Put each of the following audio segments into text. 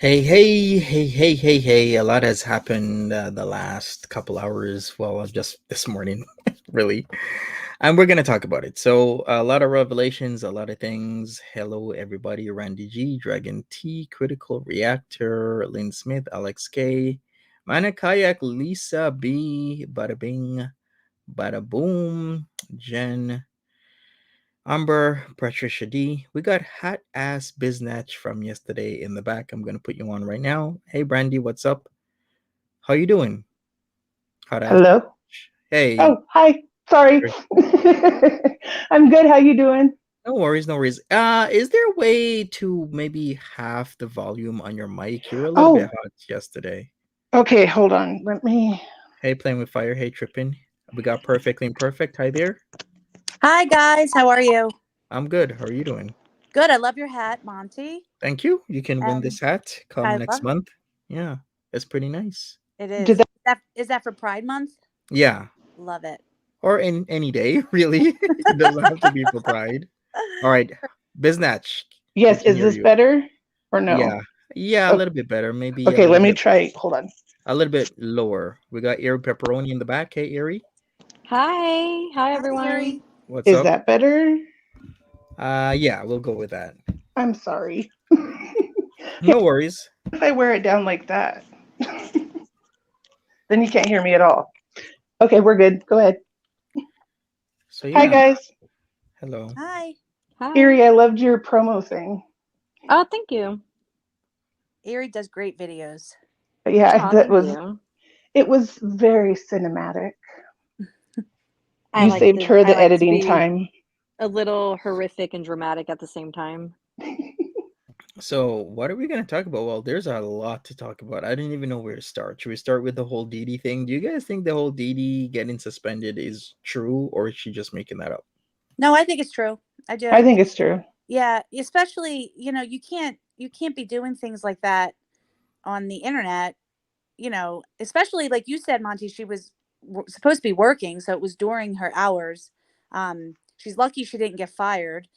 Hey. A lot has happened the last couple hours. Well, just this morning, really. And we're going to talk about it. So, a lot of revelations, a lot of things. Hello, everybody. Randy G, Dragon T, Critical Reactor, Lynn Smith, Alex K, Mana Kayak, Lisa B, Bada Bing, Bada Boom, Jen, Amber, Patricia D. We got Hot Ass Biznatch from yesterday in the back. I'm gonna put you on right now. Hey Brandy, what's up? How you doing? Hot Ass Hello. Biznatch. Hey. Oh, hi. Sorry. I'm good. How you doing? No worries, no worries. Is there a way to maybe half the volume on your mic? You were a little bit Oh, hot yesterday. okay. Hold on. Let me. Hey, playing with fire. Hey, tripping. We got perfectly imperfect. Hi there. Hi guys, how are you? I'm good. How are you doing? Good. I love your hat, Monty. Thank you. You can win And this hat come I next love it. month. Yeah, it's pretty nice. It Did is. that? Is that for Pride Month? Yeah, Love it. or in any day, really. It doesn't have to be for Pride. All right, Biznatch, we Yes. can Is hear this you. better or no? Yeah, yeah, a Oh, little bit better. Maybe okay. Let me try. Hold on. a little bit lower. We got Erie Pepperoni in the back. Hey, Erie, Hi Hi, everyone. Yuri. what's Is up? that better? Yeah, we'll go with that. I'm sorry. Yeah. No worries. If I wear it down like that, then you can't hear me at all. Okay, we're good. Go ahead. So Hi, yeah, guys. hello. Hi. Hi. Erie, I loved your promo thing. Oh, thank you. Erie does great videos. Yeah, Oh, that thank was. you. It was very cinematic. I You like saved to her I the like to editing be time. a little horrific and dramatic at the same time. So what are we gonna talk about? Well, there's a lot to talk about. I didn't even know where to start. Should we start with the whole Didi thing? Do you guys think the whole Didi getting suspended is true, or is she just making that up? No, I think it's true. I I do. think it's true. Yeah, especially, you can't be doing things like that on the internet, especially like you said, Monty, she was supposed to be working, so it was during her hours. She's lucky she didn't get fired.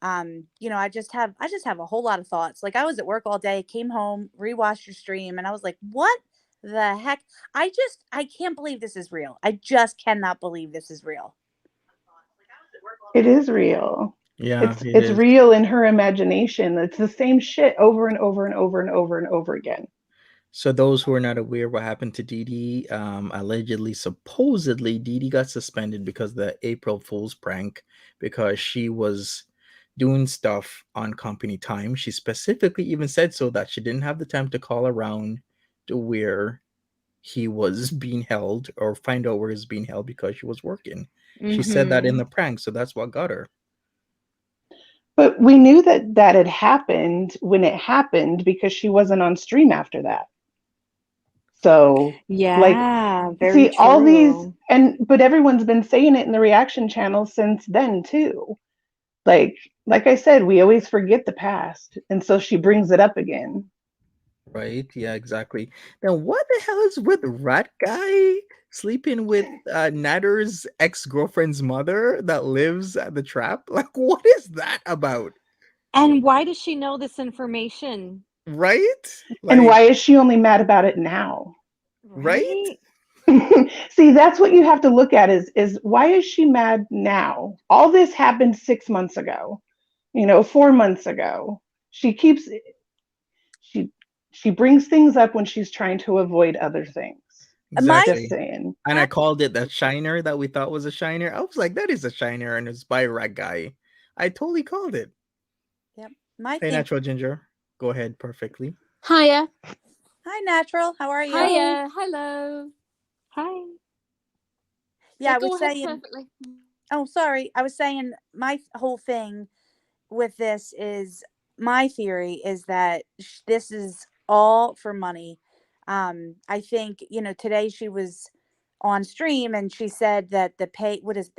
I just have a whole lot of thoughts. Like I was at work all day, came home, rewatched your stream, and I was like, what the heck? I can't believe this is real. I just cannot believe this is real. It is real. Yeah, It's it it's is. real in her imagination. It's the same shit over and over and over and over and over again. So those who are not aware what happened to Didi, allegedly, supposedly, Didi got suspended because of the April Fool's prank because she was doing stuff on company time. She specifically even said so that she didn't have the time to call around to where he was being held or find out where he's being held because she was working. She said that in Mm-hmm. the prank, so that's what got her. But we knew that that had happened when it happened because she wasn't on stream after that. So, like, Yeah, very see, all these, true. but everyone's been saying it in the reaction channels since then too. Like, like I said, we always forget the past, and so she brings it up again. Right? Yeah, exactly. Now, what the hell is with Rat Guy sleeping with Nader's ex girlfriend's mother that lives at the trap? Like, what is that about? And why does she know this information? Right? And Like, why is she only mad about it now? right? Right? See, that's what you have to look at is why is she mad now? All this happened 6 months ago, 4 months ago. She keeps she she brings things up when she's trying to avoid other things. My Just Exactly. saying. And I my called it that shiner that we thought was a shiner. I was like, that is a shiner, and it's by Rat Guy. I totally called it. yep. My Hey, thing. Natural Ginger. Go ahead perfectly. Hiya. Hi, Natural. How are you? Hi. Hiya. Hello. Hi. Yeah, Yeah, I go was ahead saying. perfectly. Oh, sorry. I was saying whole thing with this is my theory is that this is all for money. I think, today she was on stream and she said that the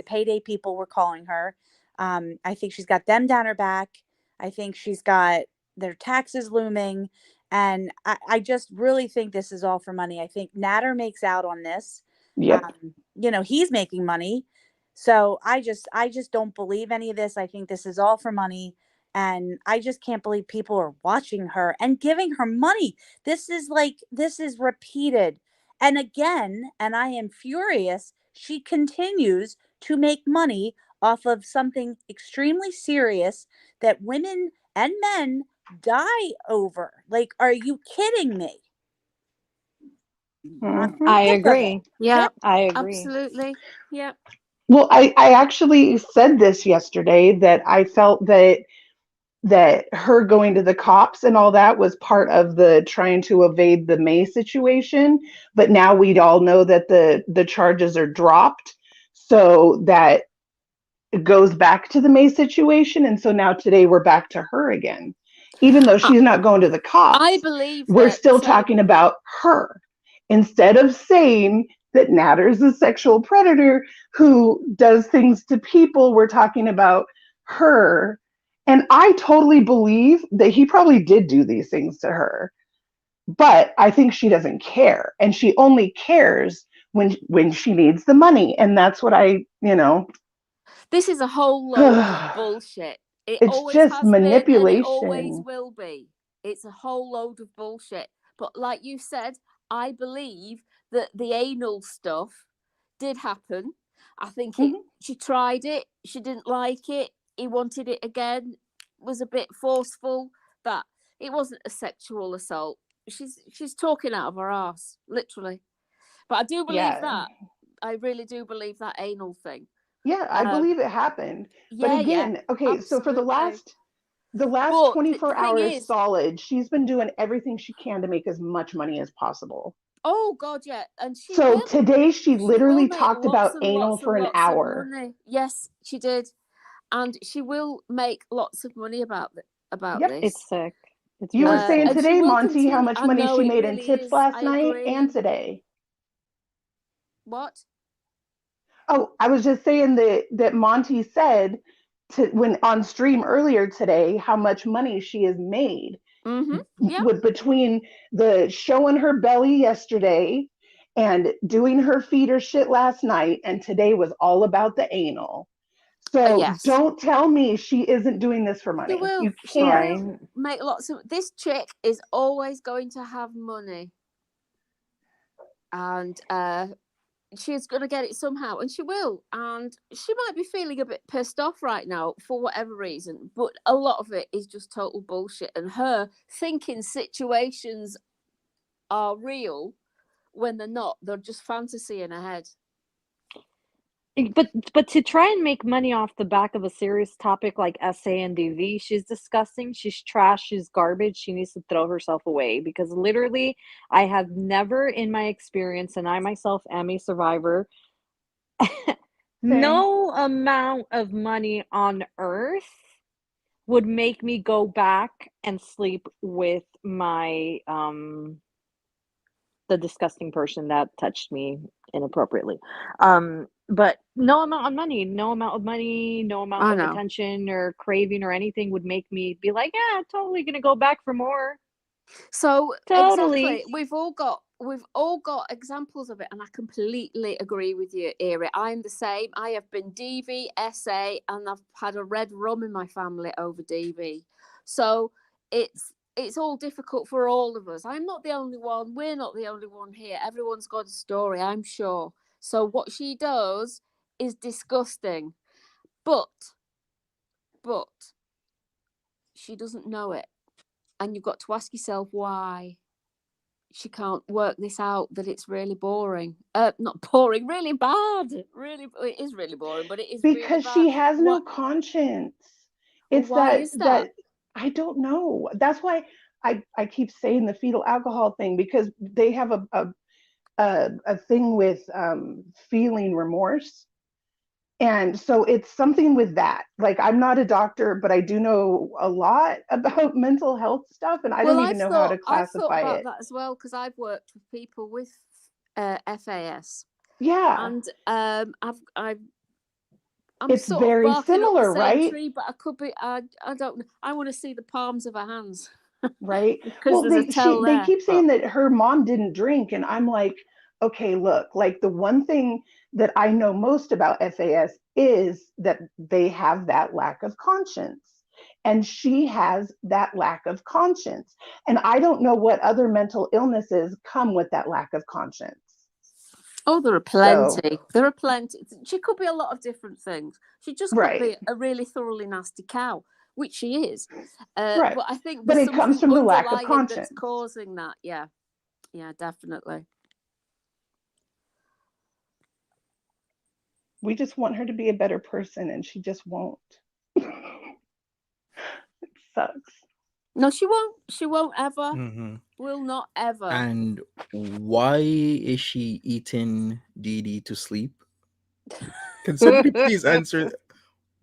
payday people were calling her. I think she's got them down her back. I think she's got their taxes looming. And I just really think this is all for money. I think Natter makes out on this. Yep. He's making money. So I just don't believe any of this. I think this is all for money. And I just can't believe people are watching her and giving her money. This is repeated. And again, and I am furious, she continues to make money off of something extremely serious that women and men die over. Like, are you kidding me? I'm Mhm. I sick of it. agree. Yeah, I agree. absolutely. Yeah. Well, I actually said this yesterday, that I felt that her going to the cops and all that was part of the trying to evade the May situation. But now we'd all know that the charges are dropped. So that it goes back to the May situation. And so now today we're back to her again. Even though I, she's not going to the I cops, believe we're that. still talking about her. Instead of saying that Nader's a sexual predator who does things to people, we're talking about her. And I totally believe that he probably did do these things to her. But I think she doesn't care. And she only cares when she needs the money. And that's what This is a whole load of bullshit. It it's always just has been and it always manipulation. will be. It's a whole load of bullshit. But like you said, I believe that the anal stuff did happen. I think Mhm. she tried it, she didn't like it, he wanted it again, was a bit forceful, that it wasn't a sexual assault. She's talking out of her ass, literally. But I do believe Yeah. that. I really do believe that anal thing. Yeah, I Um, believe it happened. But yeah, yeah, again, okay, so for the absolutely. last But the 24 thing hours is, solid, she's been doing everything she can to make as much money as possible. oh God, yeah, and she So will. today she She will literally make talked lots about and anal lots and for an lots of hour. money. Yes, she did, and she will make lots of money about Yep. this. It's sick. It's You were really saying sick. And she today, will Monty, how continue. much I money know she it made in really tips is. last I night and agree. today. What? Oh, I was just saying that Monty said to when on stream earlier today how much money she has made Mm-hmm. Yeah. with between the showing her belly yesterday and doing her feeder shit last night, and today was all about the anal. So Yes. don't tell me she isn't doing this for She money. will. You She can't. Right. will make lots of. This chick is always going to have money, and she's going to get it somehow, and she will. And she might be feeling a bit pissed off right now for whatever reason, but a lot of it is just total bullshit, and her thinking situations are real when they're not. They're just fantasy in her head. But to try and make money off the back of a serious topic like SA and DV, she's disgusting, she's trash, she's garbage, she needs to throw herself away, because literally I have never in my experience, and I myself am a survivor, Same. no amount of money on earth would make me go back and sleep with my the disgusting person that touched me inappropriately. But no amount of money, no amount of money, no amount I of know. attention or craving or anything would make me be like, yeah, totally gonna go back for more. So Totally. exactly, we've all got examples of it, and I completely agree with you, Erie. I'm the same. I have been DV, SA, and I've had a red rum in my family over DV. So it's all difficult for all of us. I'm not the only one. We're not the only one here. Everyone's got a story, I'm sure. So what she does is disgusting, but but she doesn't know it, and you've got to ask yourself why she can't work this out, that it's really boring, not boring, really bad, really, it is really boring, but it is really Because bad. she has no What? conscience. It's Why is that? that I don't know. That's why I keep saying the fetal alcohol thing, because they have a thing with feeling remorse. And so it's something with that. Like, I'm not a doctor, but I do know a lot about mental health stuff, and I Well, don't even know how to I've thought classify about it. that as well, because I've worked with people with FAS, Yeah, and I'm it's sort of very barking up the similar, same right? tree, but I could be. I don't know. I want to see the palms of her hands Right. because Well, there's a tell they there. keep But saying that her mom didn't drink, and I'm like, okay, look, like the one thing that I know most about FAS is that they have that lack of conscience. and she has that lack of conscience. And I don't know what other mental illnesses come with that lack of conscience. Oh, there are So, plenty. There are plenty. She could be a lot of different things. She just could be right, a really thoroughly nasty cow, which she is. right. But I think But there's it comes something from the lack of underlying that's conscience. causing that. Yeah, yeah, definitely. We just want her to be a better person, and she just won't. It sucks. No, she won't. She won't ever. Mm-hmm. Will not ever. And why is she eating Dee Dee to sleep? Can somebody please answer that?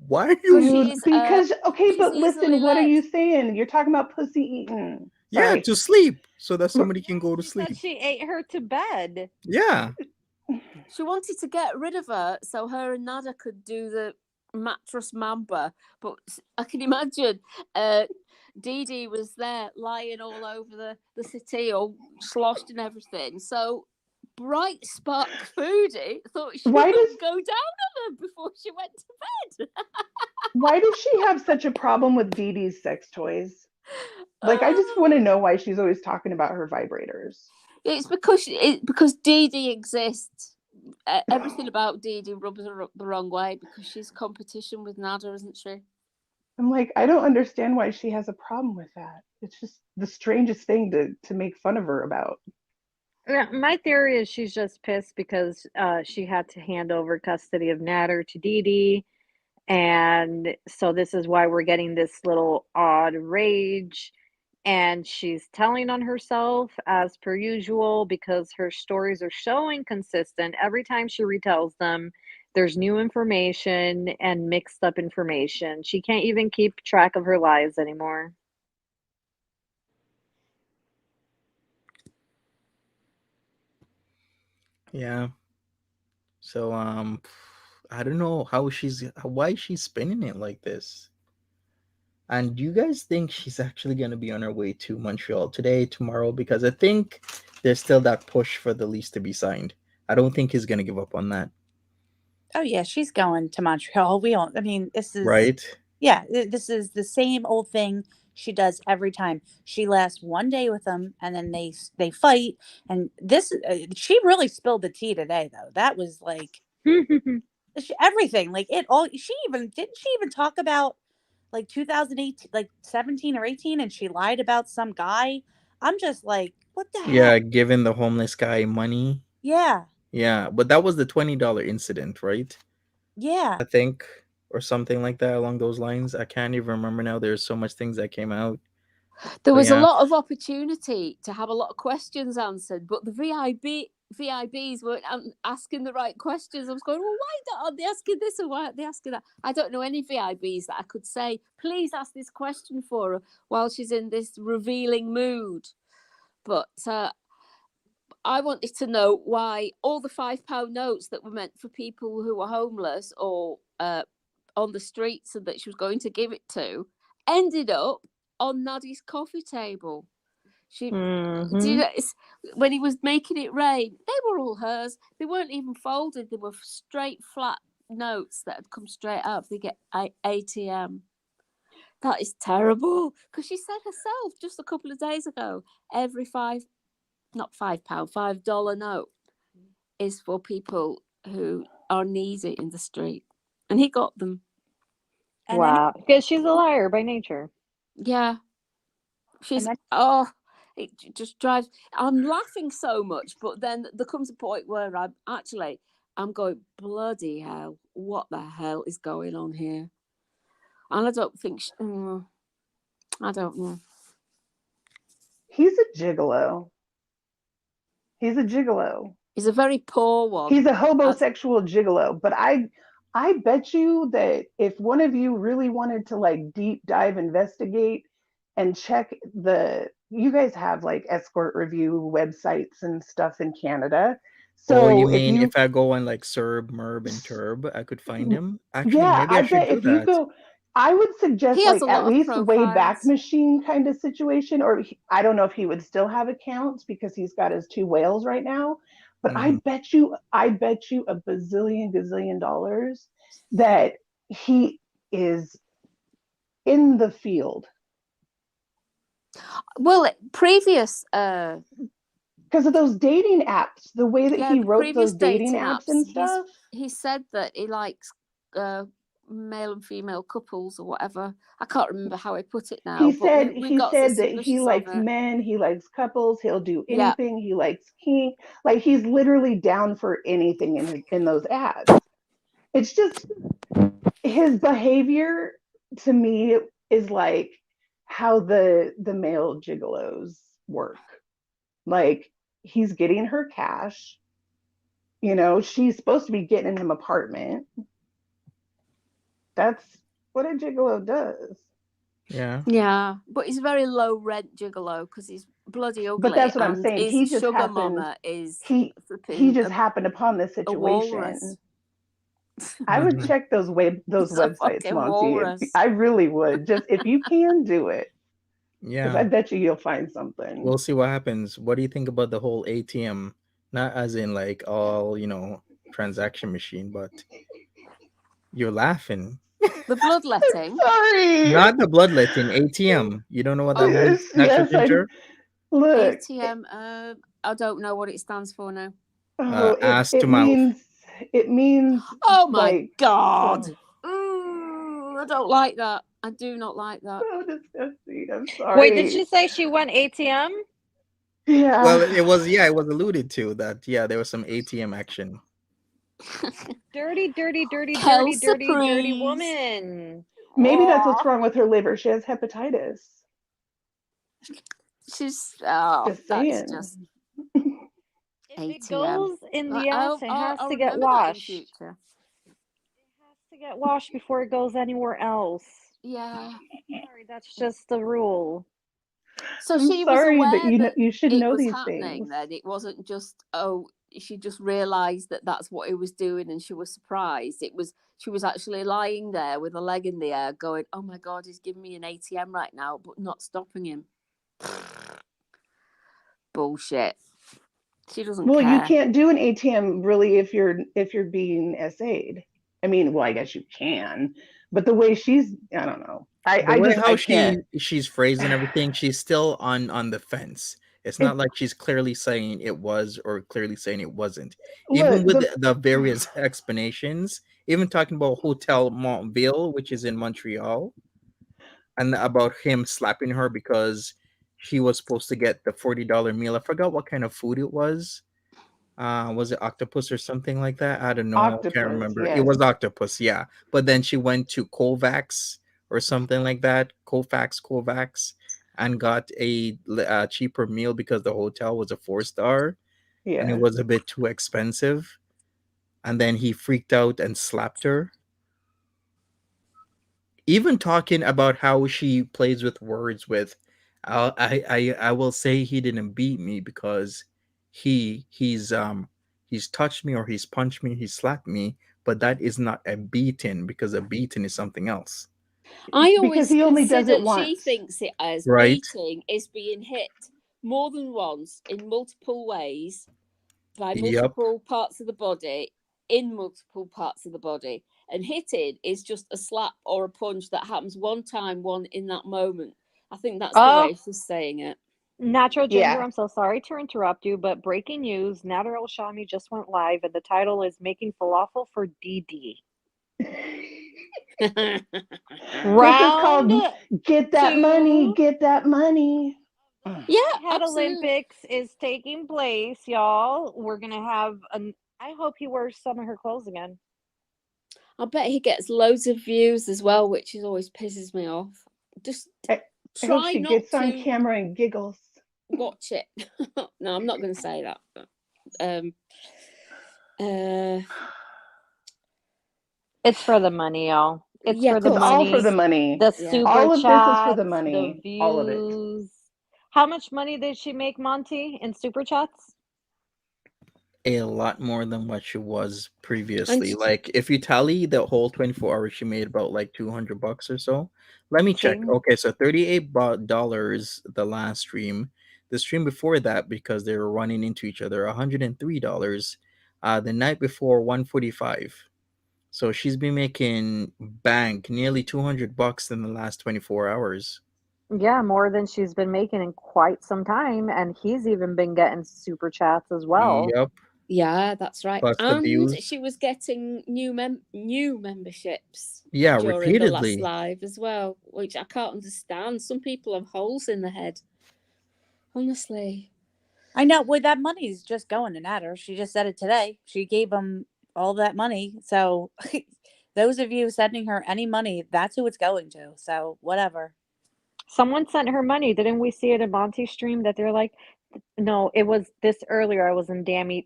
Why are you? Dude, because okay, she's but easily listen, what are led. you saying? You're talking about pussy eating. Yeah, Sorry. to sleep so that somebody can go to She said sleep. she ate her to bed. Yeah. She wanted to get rid of her so her and Nader could do the mattress mamba. But I can imagine Dee Dee was there lying all over the city, all sloshed and everything. So bright spark Foodie thought she Why would does go down on her before she went to bed. why does she have such a problem with Dee Dee's sex toys? Like, I just want to know why she's always talking about her vibrators. It's because Dee Dee exists. Everything about Dee Dee rubs her up the wrong way because she's competition with Nader, isn't she? I'm like, I don't understand why she has a problem with that. It's just the strangest thing to make fun of her about. Yeah, my theory is she's just pissed because she had to hand over custody of Nader to Dee Dee. And so this is why we're getting this little odd rage. And she's telling on herself as per usual because her stories are so inconsistent. Every time she retells them, there's new information and mixed up information. She can't even keep track of her lies anymore. Yeah. So I don't know why she's spinning it like this. And do you guys think she's actually going to be on her way to Montreal today, tomorrow? Because I think there's still that push for the lease to be signed. I don't think he's going to give up on that. Oh yeah, she's going to Montreal. We don't. I mean, this is Right? yeah. This is the same old thing she does every time. She lasts one day with them, and then they fight. And this she really spilled the tea today, though. That was like everything. Like it all. She even talk about like 2018, like 17 or 18, and she lied about some guy. I'm just like, what the Yeah, heck? giving the homeless guy money. Yeah, Yeah, but that was the $20 incident, right? yeah. I think, or something like that along those lines. I can't even remember now. There's so much things that came out. There But was a yeah, lot of opportunity to have a lot of questions answered, but the VIBs weren't asking the right questions. I was going, well, why aren't they asking this or why aren't they asking that? I don't know any VIBs that I could say, please ask this question for her while she's in this revealing mood. But I wanted to know why all the £5 notes that were meant for people who were homeless or on the streets and that she was going to give it to ended up on Naddie's coffee table. She, Mhm. when he was making it rain, they were all hers. They weren't even folded. They were straight, flat notes that had come straight out of the ATM. That is terrible because she said herself just a couple of days ago, every not £5, $5 note is for people who are needy in the street, and he got them. And then Wow. Because she's a liar by nature. Yeah, she's then it just drives. I'm laughing so much, but then there comes a point where I'm going, bloody hell, what the hell is going on here? And I don't think I don't know. He's a gigolo. He's a gigolo. He's a very poor one. He's a homosexual gigolo. But I bet you that if one of you really wanted to like deep dive investigate and check you guys have like escort review websites and stuff in Canada. oh, you So if mean you if I go on like Serb, Merb, and Turb, I could find him? Actually, yeah, maybe I I should bet do if you that. go, I would suggest He has like a at lot of least Wayback profiles. Machine kind of situation, or I don't know if he would still have accounts because he's got his two whales right now. But Mhm. I bet you a bazillion gazillion dollars that he is in the field. Well, previous because of those dating apps, the way that yeah, he the wrote previous those dating apps and he's- stuff. he said that he likes male and female couples or whatever. I can't remember how he put it now. He but said we've he got said that suspicions he of likes it. men, he likes couples, he'll do Yeah. anything, he likes kink. Like he's literally down for anything in those ads. It's just his behavior to me is like how the male gigolos work. Like he's getting her cash. You know, she's supposed to be getting him apartment. That's what a gigolo does. Yeah. Yeah, but he's a very low rent gigolo because he's bloody ugly. But that's what I'm and saying. His He just sugar happened. mama is He flipping just happened upon this a walrus. situation. I would Mhm. check those He's a websites, fucking Monty. walrus. I really would. Just if you can do it, because I Yeah. bet you'll find something. We'll see what happens. What do you think about the whole ATM? Not as in like all, transaction machine, but you're laughing. The bloodletting. Sorry. Not the bloodletting, ATM. You don't know what that means? Yes, Natural yes, ginger? Look. ATM. I don't know what it stands for now. Oh, Ass to it mouth. means. Oh my like, god! oh. I don't like that. I do not like that. So disgusting. I'm sorry. Wait, did she say she went ATM? Yeah. Well, it was alluded to that, there was some ATM action. Dirty, dirty, dirty, Kel dirty, dirty, dirty Surprise. woman. Maybe that's what's Aw. wrong with her liver. She has hepatitis. Just Just that's saying. just If it ATM. goes in the I'll- ass, it I'll- has I'll to get remember that in washed. future. It has to get washed before it goes anywhere else. Yeah. Sorry, that's just the rule. So I'm she was sorry, aware but that you should it know was these happening. things. Then it wasn't just she just realised that that's what he was doing, and she was surprised. She was actually lying there with a leg in the air, going, "Oh my god, he's giving me an ATM right now," but not stopping him. Bullshit. She doesn't Well, care. you can't do an ATM really if you're being SA'd. I mean, well, I guess you can, but the way she's, I don't know. I can't. She's phrasing everything, she's still on the fence. It's not like she's clearly saying it was or clearly saying it wasn't. Even Look, with the various explanations, even talking about Hotel Montreal, which is in Montreal, and about him slapping her because she was supposed to get the $40 meal. I forgot what kind of food it was. Was it octopus or something like that? I don't know. Can't octopus, remember. It yes. was octopus, yeah. But then she went to Kovacs or something like that. Kovacs, and got a cheaper meal because the hotel was a 4-star and it Yeah. was a bit too expensive. And then he freaked out and slapped her. Even talking about how she plays with words with, I will say he didn't beat me because he's touched me or he's punched me, he slapped me, but that is not a beating because a beating is something else. I Because always he only does consider it once. she thinks it as Right. beating is being hit more than once in multiple ways by Yep. multiple parts of the body in multiple parts of the body, and hitting is just a slap or a punch that happens one time, one in that moment. I think that's the way she's saying it. Natural Ginger, Yeah. I'm so sorry to interrupt you, but breaking news, Nader Shami just went live and the title is Making Falafel for DD. This is Round called Get That Money, two. Get That Money. Yeah, Head absolutely. Olympics is taking place, y'all. We're gonna have I hope he wears some of her clothes again. I bet he gets loads of views as well, which is always pisses me off. Just I hope try she not gets on to camera and giggles. watch it. No, I'm not going to say that. But, It's for the money, y'all. It's yeah, for the It's money. all for the money. The Yeah. super All of chats, this is for the the money. views. All of it. How much money did she make, Monty, in super chats? A lot more than what she was previously. she- Like if you tally the whole 24 hours, she made about like $200 or so. Let me check. See? Okay, so $38 the last stream. The stream before that, because they were running into each other, $103. The night before, $145. So she's been making bank nearly $200 in the last 24 hours. Yeah, more than she's been making in quite some time, and he's even been getting super chats as well. Yep. Yeah, that's right. Plus the And views. she was getting new memberships Yeah, during the last repeatedly. live as well, which I can't understand. Some people have holes in their head. Honestly. I know. Well, that money is just going to Nader. She just said it today. She gave him all that money. So those of you sending her any money, that's who it's going to. So whatever. Someone sent her money. Didn't we see it in Monty's stream that they're like, no, it was this earlier. I was in Damn It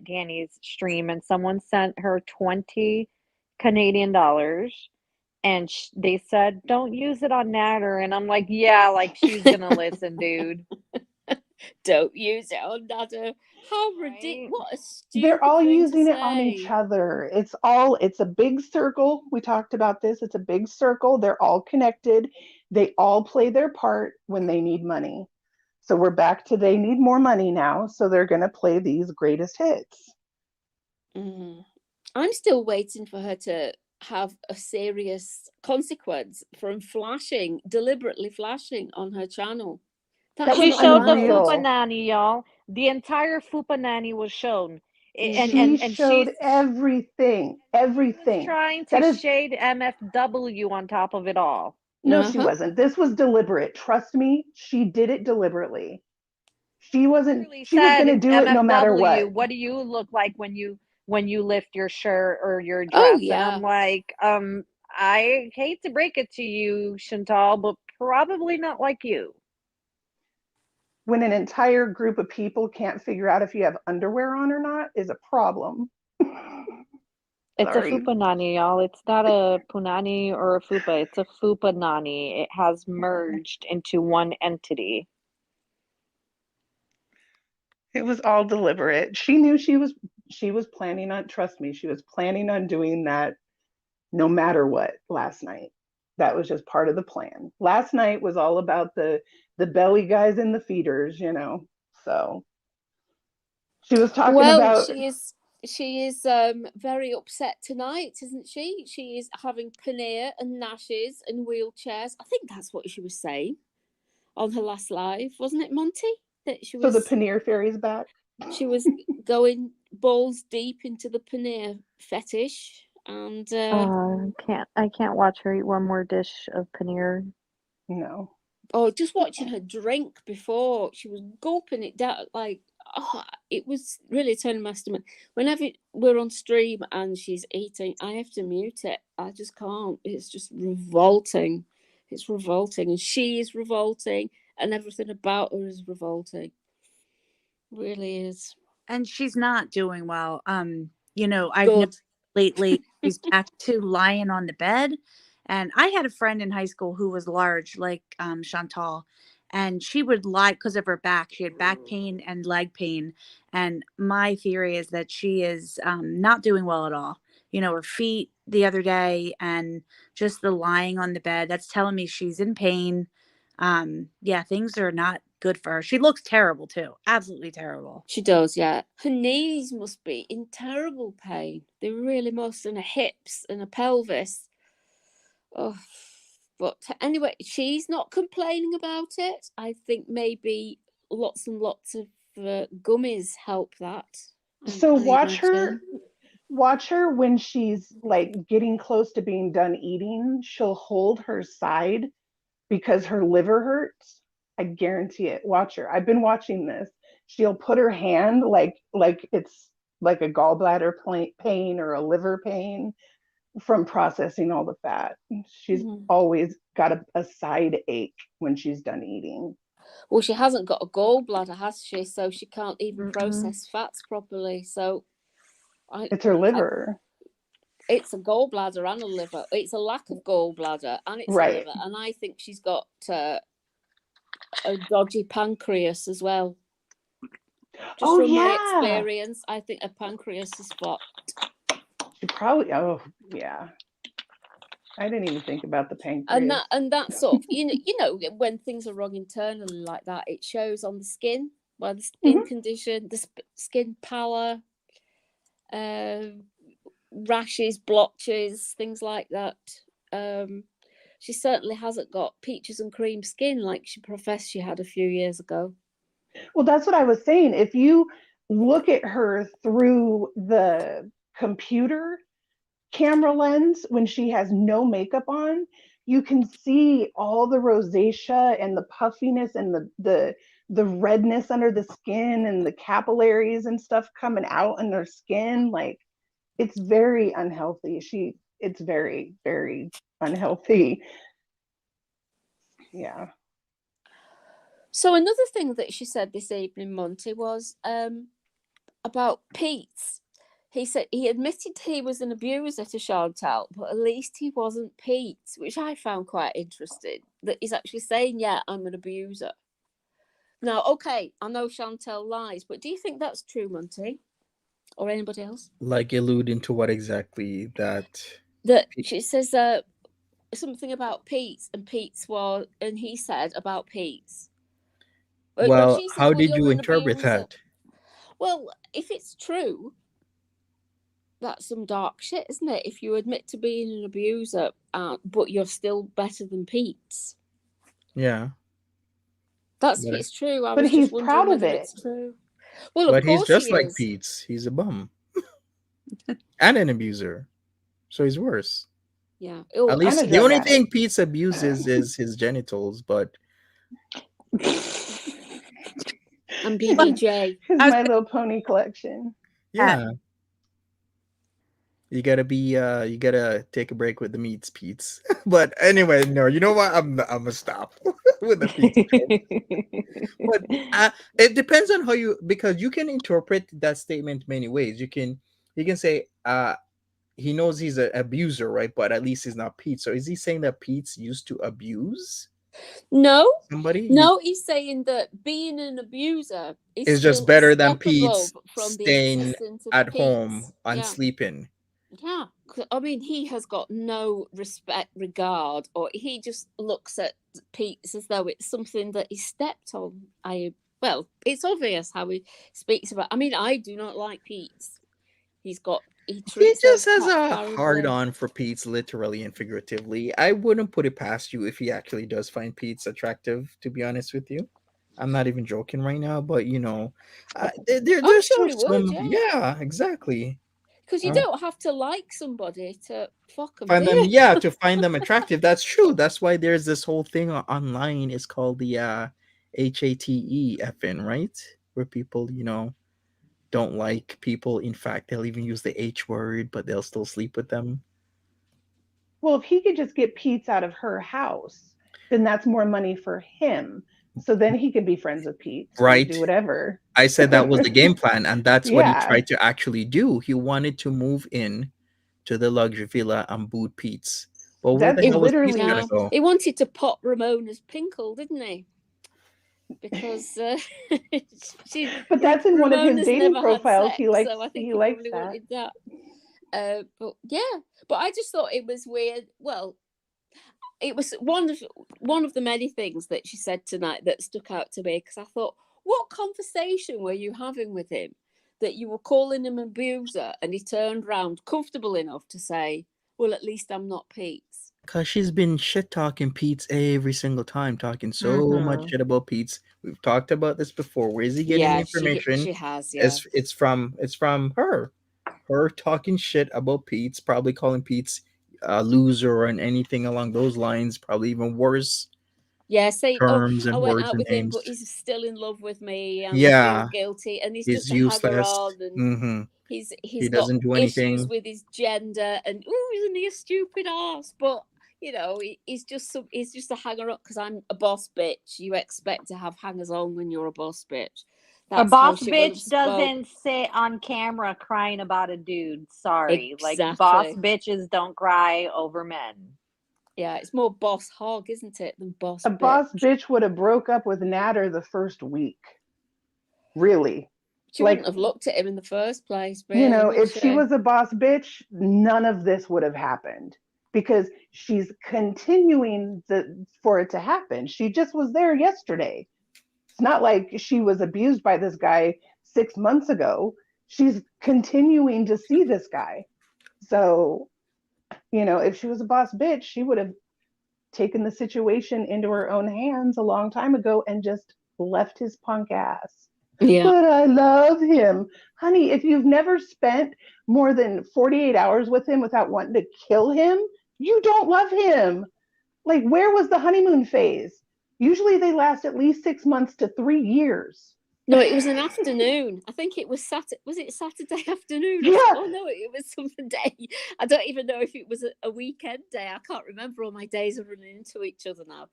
Danny's stream, and someone sent her 20 Canadian dollars, and they said, don't use it on Nader. And I'm like, yeah, like she's gonna listen, dude. Don't use it on Nader. How Right? ridiculous. What a stupid They're all thing using to it on each say. other. It's a big circle. We talked about this. It's a big circle. They're all connected. They all play their part when they need money. So we're back to they need more money now. So they're going to play these greatest hits. I'm still waiting for her to have a serious consequence from deliberately flashing on her channel. That She was showed the unreal. Fupa Nanny, y'all. The entire Fupa Nanny was shown. She showed she's everything. Everything. trying That to is shade MFW on top of it all. no, she wasn't. This was deliberate. Trust me, she did it deliberately. She wasn't. Literally She was going to said, do it no matter MFW, what. what do you look like when you lift your shirt or your dress? Oh, yeah. And I'm like, I hate to break it to you, Chantal, but probably not like you. When an entire group of people can't figure out if you have underwear on or not is a problem. It's a Fupa Nani, y'all. It's not a Punani or a Fupa. It's a Fupa Nani. It has merged into one entity. It was all deliberate. She knew she was planning on, trust me, she was planning on doing that no matter what last night. That was just part of the plan. Last night was all about the belly guys and the feeders, So she was talking about. She is very upset tonight, isn't she? She is having paneer and nashes and wheelchairs. I think that's what she was saying on her last live, wasn't it, Monty? That she was. So the paneer fairy's back. She was going balls deep into the paneer fetish, and I can't watch her eat one more dish of paneer. No. Oh, just watching her drink before, she was gulping it down like. Oh, it was really turning my stomach. Whenever we're on stream and she's eating, I have to mute it. I just can't. It's just revolting. It's revolting, and she is revolting, and everything about her is revolting. Really is. And she's not doing well. I've Good. noticed lately she's back to lying on the bed. And I had a friend in high school who was large, like Chantal, and she would lie because of her back. She had back pain and leg pain. And my theory is that she is not doing well at all. Her feet the other day and just the lying on the bed, that's telling me she's in pain. Yeah, things are not good for her. She looks terrible too. Absolutely terrible. She does, yeah. Her knees must be in terrible pain. They really must, and her hips and her pelvis. Oh, but anyway, she's not complaining about it. I think maybe lots and lots of gummies help that. So watch her when she's like getting close to being done eating. She'll hold her side because her liver hurts. I guarantee it. Watch her. I've been watching this. She'll put her hand like it's like a gallbladder pain or a liver pain from processing all the fat. She's always got a side ache when she's done eating. Well, she hasn't got a gallbladder, has she? So she can't even process fats properly. So it's her liver. It's a gallbladder and a liver. It's a lack of gallbladder and it's a liver. And I think she's got a dodgy pancreas as well. Just from my experience, I think a pancreas is fucked. She probably. Oh yeah. I didn't even think about the pancreas. And that sort of you know when things are wrong internally like that, it shows on the skin, the skin condition, the skin pallor. rashes, blotches, things like that. She certainly hasn't got peaches and cream skin like she professed she had a few years ago. Well, that's what I was saying. If you look at her through the computer camera lens when she has no makeup on, you can see all the rosacea and the puffiness and the redness under the skin and the capillaries and stuff coming out in her skin. Like, it's very unhealthy. It's very, very unhealthy. Yeah. So another thing that she said this evening, Monty, was about Pete. He said he admitted he was an abuser to Chantal, but at least he wasn't Pete, which I found quite interesting. That he's actually saying, yeah, I'm an abuser. Now, okay, I know Chantal lies, but do you think that's true, Monty? Or anybody else? Like alluding to what exactly that She says something about Pete, and he said about Pete. well, She says, how well, did you you're an interpret abuser. that? Well, if it's true, that's some dark shit, isn't it? If you admit to being an abuser, but you're still better than Pete's. Yeah. That's if it's true. I But was he's just wondering proud of whether it. it's true. Well, But of he's course just he like is. Pete's. He's a bum. And an abuser. So he's worse. Yeah. At And least a the drug only addict. thing Pete's abuses is his genitals, but And BBJ. Here's I was My Little Pony collection. yeah. You gotta take a break with the meats, Pete's. But anyway, no, you know what? I'm gonna stop with the Pete's joke. But it depends on how because you can interpret that statement many ways. You can say he knows he's an abuser, right? But at least he's not Pete. So is he saying that Pete's used to abuse No, somebody? no, he's saying that being an abuser is Is just still better a than step Pete's above from the staying existence of at Pete's. home and Yeah. sleeping. Yeah, I mean, he has got no regard, or he just looks at Pete's as though it's something that he stepped on. Well, it's obvious how he speaks about. I mean, I do not like Pete's. He treats just her has quite a horribly. hard on for Pete's, literally and figuratively. I wouldn't put it past you if he actually does find Pete's attractive, to be honest with you. I'm not even joking right now, but there's I'm still sure he would, some. Yeah, exactly. because you don't have to like somebody to fuck them. Find them, yeah, to find them attractive. That's true. That's why there's this whole thing online. It's called the HATE right? Where people, don't like people. In fact, they'll even use the H word, but they'll still sleep with them. Well, if he could just get Pete's out of her house, then that's more money for him. So then he can be friends with Pete, Right. do whatever. I said that was the game plan, and that's what he Yeah. tried to actually do. He wanted to move in to the luxury villa and boot Pete's. But where That's the hell was Pete's literally- gonna go? He wanted to pop Ramona's pinkle, didn't he? Because But that's in one of his Ramona's dating never had profiles. sex, He likes so I think he he likes probably that. wanted that. But yeah, but I just thought it was weird. Well, it was one of the many things that she said tonight that stuck out to me, because I thought, what conversation were you having with him that you were calling him an abuser, and he turned round comfortable enough to say, well, at least I'm not Pete's. Because she's been shit talking Pete's every single time, talking so much shit about Pete's. We've talked about this before. Where is he getting the information? She has, yeah. It's from her. Her talking shit about Pete's, probably calling Pete's a loser and anything along those lines, probably even worse. Yeah, saying, terms I and went words out and with him, names. but he's still in love with me, and Yeah. I feel guilty, and he's He's just a useless. hanger-on, and Mhm. he's He got doesn't do anything. issues with his gender, and isn't he a stupid ass? But he's just a hanger-on because I'm a boss bitch. You expect to have hangers-on when you're a boss bitch. A boss how she would have bitch doesn't sit on camera crying about a dude. Sorry. Exactly. Like, boss bitches don't cry over men. Yeah, it's more boss hog, isn't it, than boss A bitch. boss bitch would have broke up with Nader the first week. Really. She wouldn't have looked at him in the first place. Really, If she was a boss bitch, none of this would have happened, because she's continuing for it to happen. She just was there yesterday. It's not like she was abused by this guy 6 months ago. She's continuing to see this guy. So, if she was a boss bitch, she would have taken the situation into her own hands a long time ago and just left his punk ass. Yeah. But I love him. Honey, if you've never spent more than 48 hours with him without wanting to kill him, you don't love him. Like, where was the honeymoon phase? Usually they last at least 6 months to 3 years. No, it was an afternoon. I think it was Saturday. Was it Saturday afternoon? Yeah. Oh no, it was some day. I don't even know if it was a weekend day. I can't remember. All my days are running into each other now.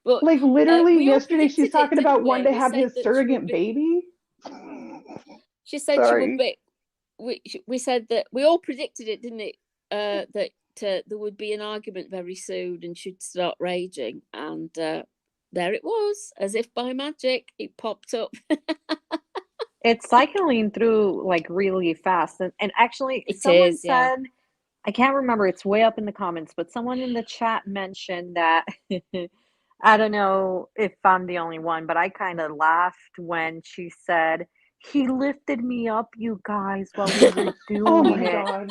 But Like, literally we all yesterday she's predicted it, talking about didn't we? wanting to We have said his that she surrogate would be. baby. She said she would Sorry. be. We said that we all predicted it, didn't it? That there would be an argument very soon, and she'd start raging, and there it was, as if by magic, it popped up. It's cycling through like really fast. And actually, It someone is, yeah. said, I can't remember, it's way up in the comments, but someone in the chat mentioned that I don't know if I'm the only one, but I kind of laughed when she said, he lifted me up, you guys, while we were Oh doing my it. God.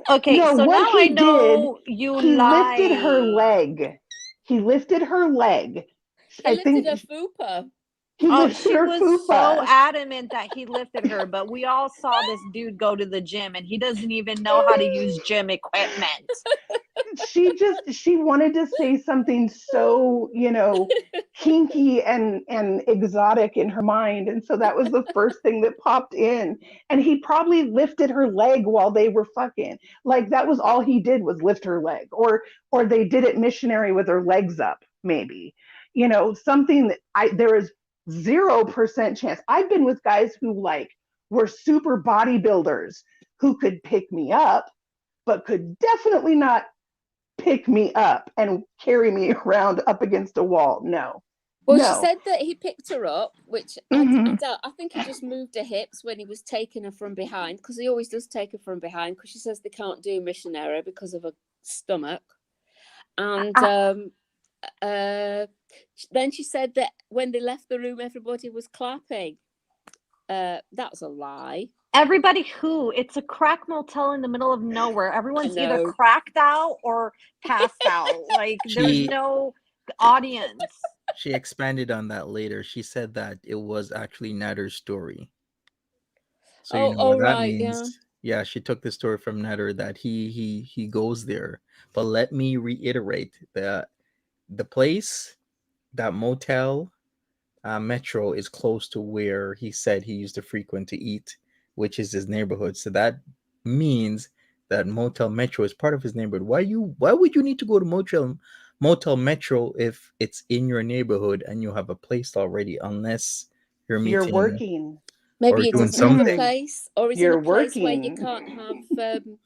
Okay, No, so what now I he know did, you he lifted her lied. leg. He lifted her leg. He lifted her fupa. He Oh, lifted she her was fupa. so adamant that he lifted her, but we all saw this dude go to the gym and he doesn't even know how to use gym equipment. She wanted to say something so, kinky and exotic in her mind. And so that was the first thing that popped in. And he probably lifted her leg while they were fucking. Like, that was all he did, was lift her leg. Or they did it missionary with her legs up, maybe. Something that there is 0% chance. I've been with guys who were super bodybuilders who could pick me up, but could definitely not pick me up and carry me around up against a wall. No. Well, No. she said that he picked her up, which I think he just moved her hips when he was taking her from behind, because he always does take her from behind, because she says they can't do missionary because of her stomach. And then she said that when they left the room, everybody was clapping. That was a lie. Everybody who? It's a crack motel in the middle of nowhere. Everyone's either cracked out or passed out. Like, there's no audience. She expanded on that later. She said that it was actually Nader's story. So you know what that means. Yeah, she took the story from Nader that he goes there. But let me reiterate that the place, that motel, Metro, is close to where he said he used to frequent to eat, which is his neighborhood. So that means that Motel Metro is part of his neighborhood. Why would you need to go to Motel Metro if it's in your neighborhood and you have a place already, unless you're meeting, working. Maybe it doesn't have a place, or is in a place working. where you can't have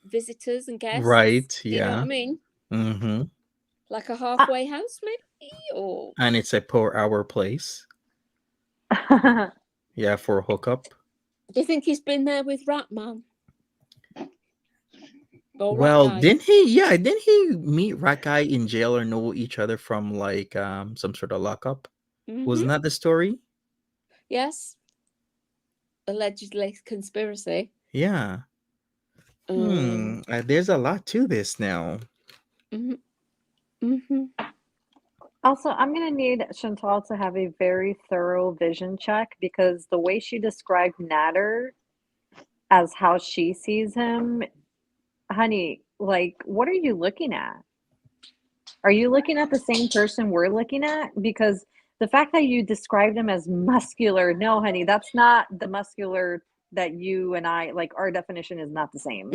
visitors and guests. Right? Yeah. Do you know what I mean? Mm-hmm. Like a halfway house, maybe? Or... And it's a per hour place. Yeah, for a hookup. Do you think he's been there with Ratman? Well, didn't he meet Rat Guy in jail or know each other from some sort of lockup? Mm-hmm. Wasn't that the story? Yes. Allegedly conspiracy. Yeah. There's a lot to this now. Also, I'm going to need Chantal to have a very thorough vision check, because the way she described Nader as how she sees him, honey, like, what are you looking at? Are you looking at the same person we're looking at? Because the fact that you described him as muscular, no, honey, that's not the muscular that you and I, like, our definition is not the same.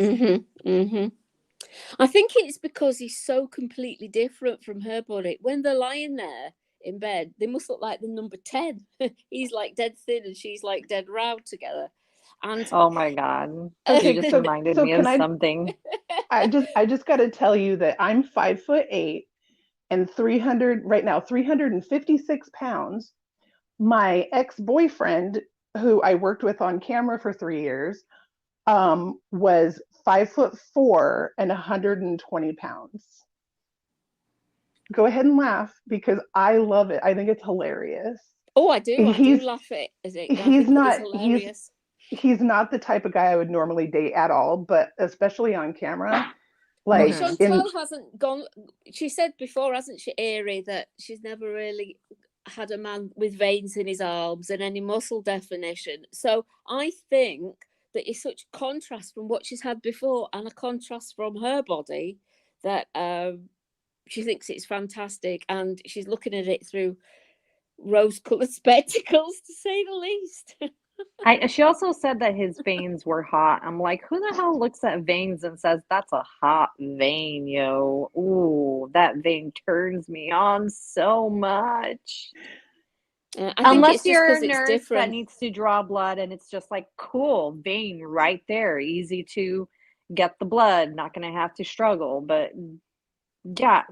I think it's because he's so completely different from her body. When they're lying there in bed, they must look like the number 10. He's like dead thin and she's like dead round together. And oh my God. Okay, you just reminded me of something. I just got to tell you that I'm 5'8" and 356 pounds. My ex-boyfriend, who I worked with on camera for 3 years, was 5'4" and 120 pounds. Go ahead and laugh, because I love it. I think it's hilarious. Oh, I do. I do laugh at it. He's not the type of guy I would normally date at all, but especially on camera, But Like Mhm. Chantal hasn't gone. She said before, hasn't she, Eerie, that she's never really had a man with veins in his arms and any muscle definition. So I think that it's such contrast from what she's had before and a contrast from her body that she thinks it's fantastic, and she's looking at it through rose-colored spectacles, to say the least. She also said that his veins were hot. I'm like, who the hell looks at veins and says that's a hot vein, yo? Ooh, that vein turns me on so much. I think Unless it's just you're a because it's nurse that different. needs to draw blood and it's just like, cool, vein right there, easy to get the blood, not gonna have to struggle. But yeah,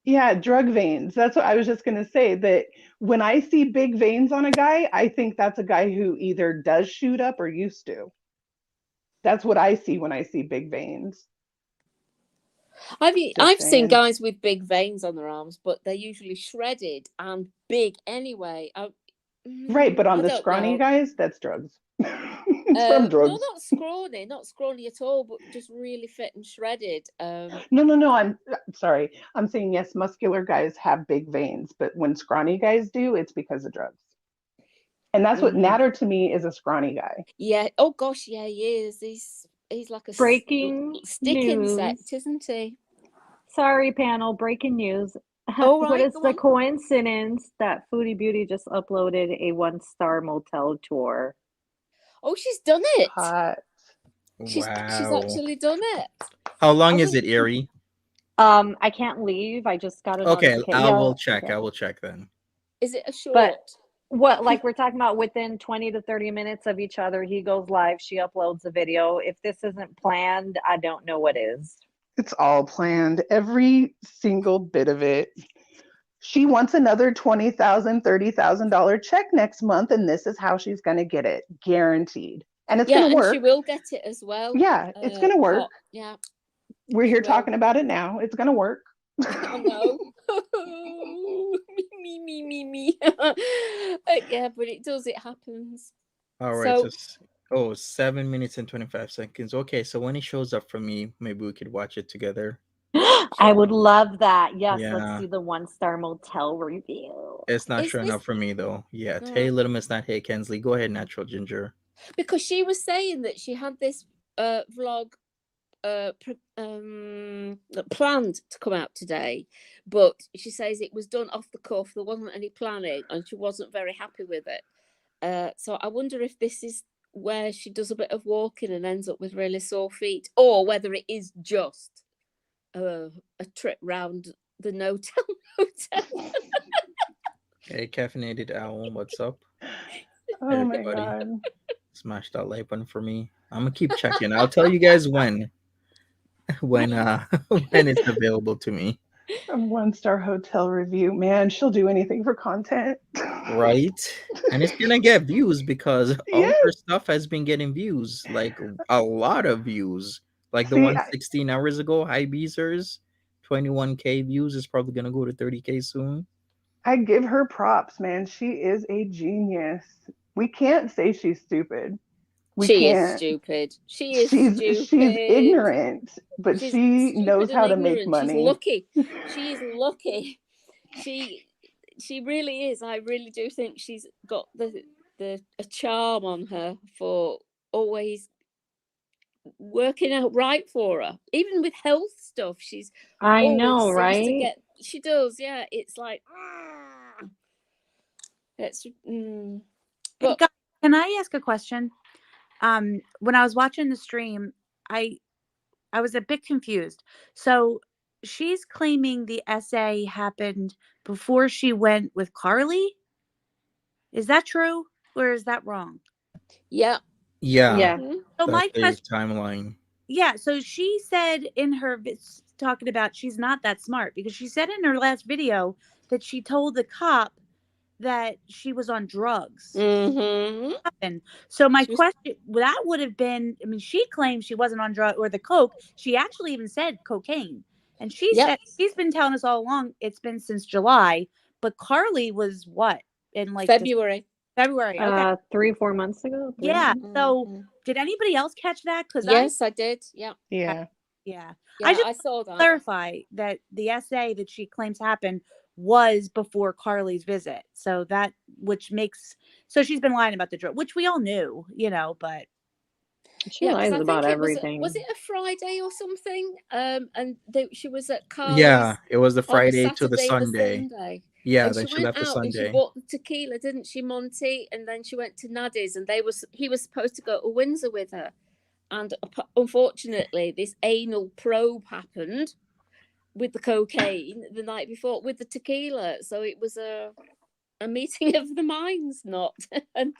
Yeah, drug veins. That's what I was just going to say, that when I see big veins on a guy, I think that's a guy who either does shoot up or used to. That's what I see when I see big veins. I've Just seen saying. guys with big veins on their arms, but they're usually shredded and big anyway. Right, but on I the don't scrawny know. guys, that's drugs. It's from No, drugs. not scrawny at all, but just really fit and shredded. No, I'm sorry. I'm saying yes, muscular guys have big veins, but when scrawny guys do, it's because of drugs. And that's what Mhm. Nader to me is, a scrawny guy. Yeah. Oh gosh, yeah, he is. He's like a breaking stick insect, news. isn't he? Sorry, panel, breaking news. All What right, is go the on. coincidence that Foodie Beauty just uploaded a 1-star motel tour? Oh, she's done it. Hot. She's Wow. actually done it. How long I is it, wouldn't- Erie? I can't leave. I just got a Okay, notification. I Yeah, will check. okay. I will check then. Is it a But short? what, like we're talking about within 20 to 30 minutes of each other, he goes live, she uploads a video. If this isn't planned, I don't know what is. It's all planned, every single bit of it. She wants another $20,000, $30,000 check next month, and this is how she's going to get it, guaranteed. And it's Yeah, going to and work. she will get it as well. Yeah, it's going to work. Hot. Yeah, We're she here will. talking about it now. It's going to work. I know. me. Yeah, but it does. It happens. All right. So, So 7 minutes and 25 seconds. Okay, so when it shows up for me, maybe we could watch it together. I would love that. Yes, Yeah. let's do the 1-star motel review. It's not Is showing this- up for me though. Yeah. No. Hey, Little Miss, not Hey Kensley. Go ahead, Natural Ginger. because she was saying that she had this vlog planned to come out today, but she says it was done off the cuff. There wasn't any planning, and she wasn't very happy with it. So I wonder if this is where she does a bit of walking and ends up with really sore feet, or whether it is just a trip round the Notel hotel. Hey, Caffeinated Owl, what's up? Oh my Everybody. God. Smash that like button for me. I'm gonna keep checking. I'll tell you guys when when it's available to me. A 1-star hotel review. Man, she'll do anything for content. Right? And it's gonna get views because all Yes. her stuff has been getting views, like a lot of views. Like the See, one 16 hours ago, High Beezers, 21K views is probably gonna go to 30K soon. I give her props, man. She is a genius. We can't say she's stupid. She can't. is stupid. She is She's stupid. ignorant, but She's she stupid knows and how to make ignorant. money. She's lucky. She is lucky. She really is. I really do think she's got a charm on her for always working out right for her. Even with health stuff, she's I always know, seems right? to get. She does, yeah. It's like it's. Hey, But guys, can I ask a question? When I was watching the stream, I was a bit confused. So she's claiming the essay happened before she went with Carly. Is that true or is that wrong? yeah. Yeah. Mhm. So my That's a question, timeline. yeah. So she said in her talking about she's not that smart because she said in her last video that she told the cop that she was on drugs. Mhm. So my She was- question, that would have been, I mean, she claims she wasn't on drug or the coke. She actually even said cocaine. And she Yep. said, she's been telling us all along, it's been since July. But Carly was what? In like February. February. Okay. 3-4 months ago. Yeah. So Mhm. did anybody else catch that? Because Yes, I did. Yeah. Yeah. Yeah. Yeah, I just I saw that. clarify that the essay that she claims happened was before Carly's visit. So that, which makes, so she's been lying about the drug, which we all knew, but She Yeah, because lies I about think everything. was it a Friday or something? And she was at Yeah, Carly's it was the on the Friday to the Saturday, the Sunday. Sunday. Yeah, And then she she went left the out and she Sunday. bought the tequila, didn't she, Monty? And then she went to Nader's, and he was supposed to go to Windsor with her. And unfortunately, this anal probe happened with the cocaine the night before with the tequila. So it was a meeting of the minds, not and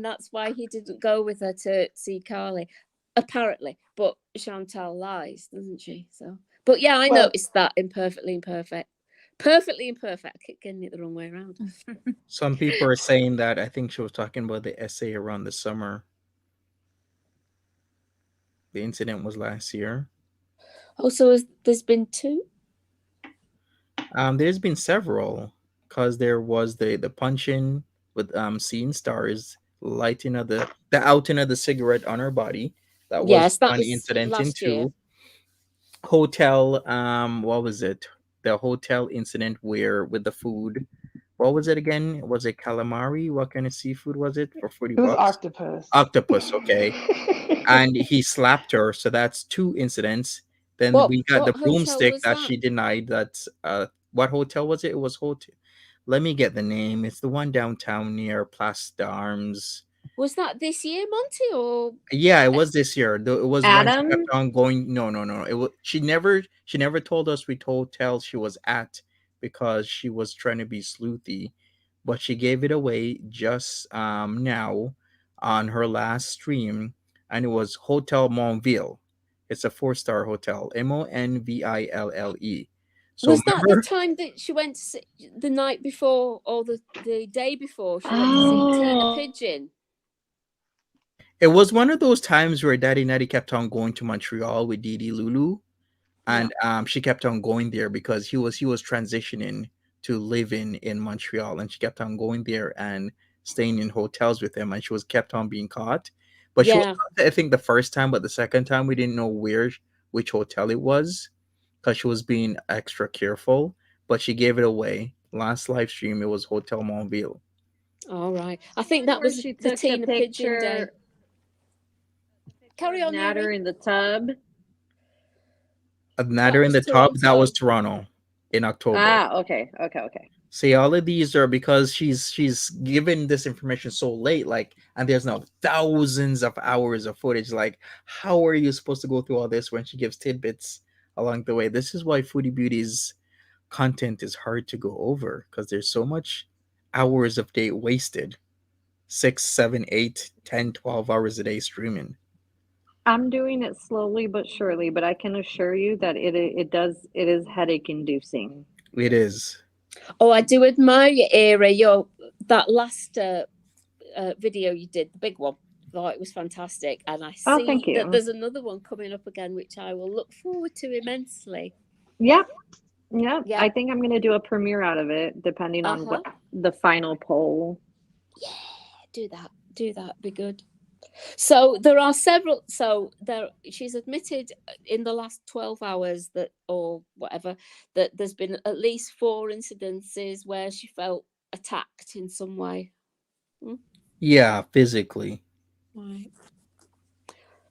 that's why he didn't go with her to see Carly, apparently. But Chantal lies, doesn't she? So, but yeah, I Well, noticed that in Perfectly Imperfect. Perfectly Imperfect. I keep getting it the wrong way around. Some people are saying that I think she was talking about the essay around the summer. The incident was last year. Oh, so there's been two? There's been several, because there was the punch-in with seeing stars, lighting of the outing of the cigarette on her body. That was Yes, that one was incident. last year. Into hotel, what was it? The hotel incident where with the food. What was it again? Was it calamari? What kind of seafood was it for 40 it was bucks? octopus. Octopus, okay. And he slapped her, so that's two incidents. Then we got the What hotel broomstick was that that? she denied. That's what hotel was it? It was hotel. Let me get the name. It's the one downtown near Place d'Armes. Was that this year, Monty, or Yeah, it was this year. Though it was when she kept Adam? on going. No, no, no. It was she never told us which hotel she was at, because she was trying to be sleuthy, but she gave it away just now on her last stream, and it was Hotel Montville. It's a 4-star hotel. Monville. So was that the remember, time that she went to see, the night before or the day before she went to see Tina Oh, Pigeon? it was one of those times where Daddy Natty kept on going to Montreal with Didi Lulu, Yeah. and she kept on going there because he was transitioning to living in Montreal, and she kept on going there and staying in hotels with him, and she was kept on being caught. But she was Yeah. caught, I think, the first time, but the second time we didn't know which hotel it was, because she was being extra careful. But she gave it away. Last live stream, it was Hotel Montville. All right. I the think one that where was she the took the Tina Pigeon day. picture Carry of on, Nader Yuri. in the tub. Nader That in was the top, that was Toronto. Toronto in October. Ah, okay. See, all of these are because she's given this information so late, like, and there's now thousands of hours of footage. Like, how are you supposed to go through all this when she gives tidbits along the way? This is why Foodie Beauty's content is hard to go over, because there's so much hours of day wasted. 6, 7, 8, 10, 12 hours a day streaming. I'm doing it slowly but surely, but I can assure you that it is headache inducing. It is. Oh, I do admire you, Era. That last video you did, the big one. Thought it was fantastic, and I Oh, thank see that you. there's another one coming up again, which I will look forward to immensely. Yep. Yep. Yeah. I think I'm going to do a premiere out of it, depending on what the final poll. Yeah, do that. Be good. So there are several. So she's admitted in the last 12 hours that, or whatever, that there's been at least 4 incidences where she felt attacked in some way. Yeah, physically. Right.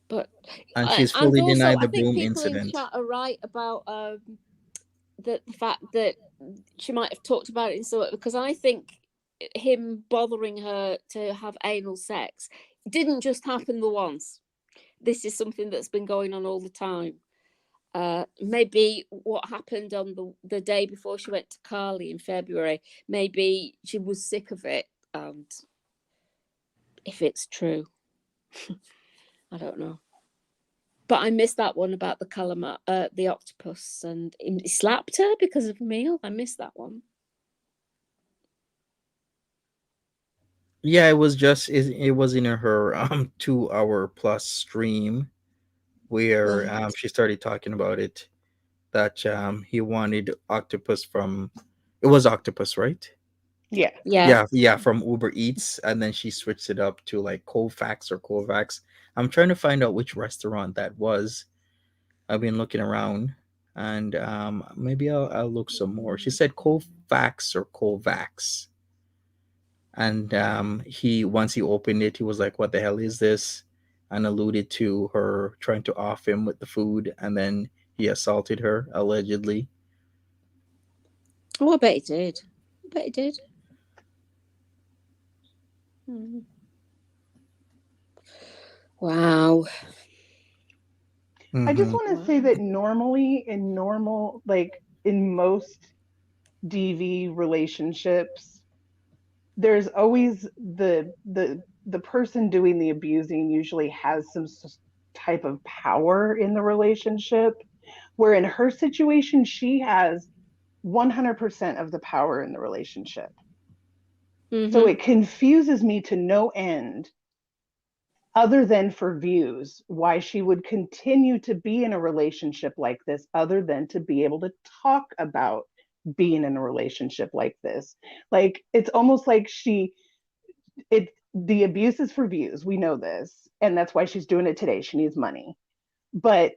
But And she's and fully also, denied I the think broom people in incident. chat are right about the fact that she might have talked about it in some, because I think him bothering her to have anal sex didn't just happen the once. This is something that's been going on all the time. Maybe what happened on the day before she went to Carly in February, maybe she was sick of it, and if it's true, I don't know. But I missed that one about the octopus, and he slapped her because of a meal. I missed that one. Yeah, it was just it was in her 2 hour plus stream where Right. she started talking about it, that he wanted octopus from, it was octopus, right? Yeah. Yeah. Yeah, from Uber Eats, and then she switched it up to like Kofax or Kovacs. I'm trying to find out which restaurant that was. I've been looking around, and maybe I'll look some more. She said Kovacs or Kovacs, and he once he opened it, he was like, "What the hell is this?" and alluded to her trying to off him with the food, and then he assaulted her allegedly. Oh, I bet he did. I bet he did. Hmm. Wow. I just Mhm. want to say that normally in normal, like in most DV relationships, there's always the person doing the abusing usually has some type of power in the relationship, where in her situation she has 100% of the power in the relationship. So it confuses me to no end, other than for views, why she would continue to be in a relationship like this, other than to be able to talk about being in a relationship like this. Like, it's almost like the abuse is for views. We know this. And that's why she's doing it today. She needs money. But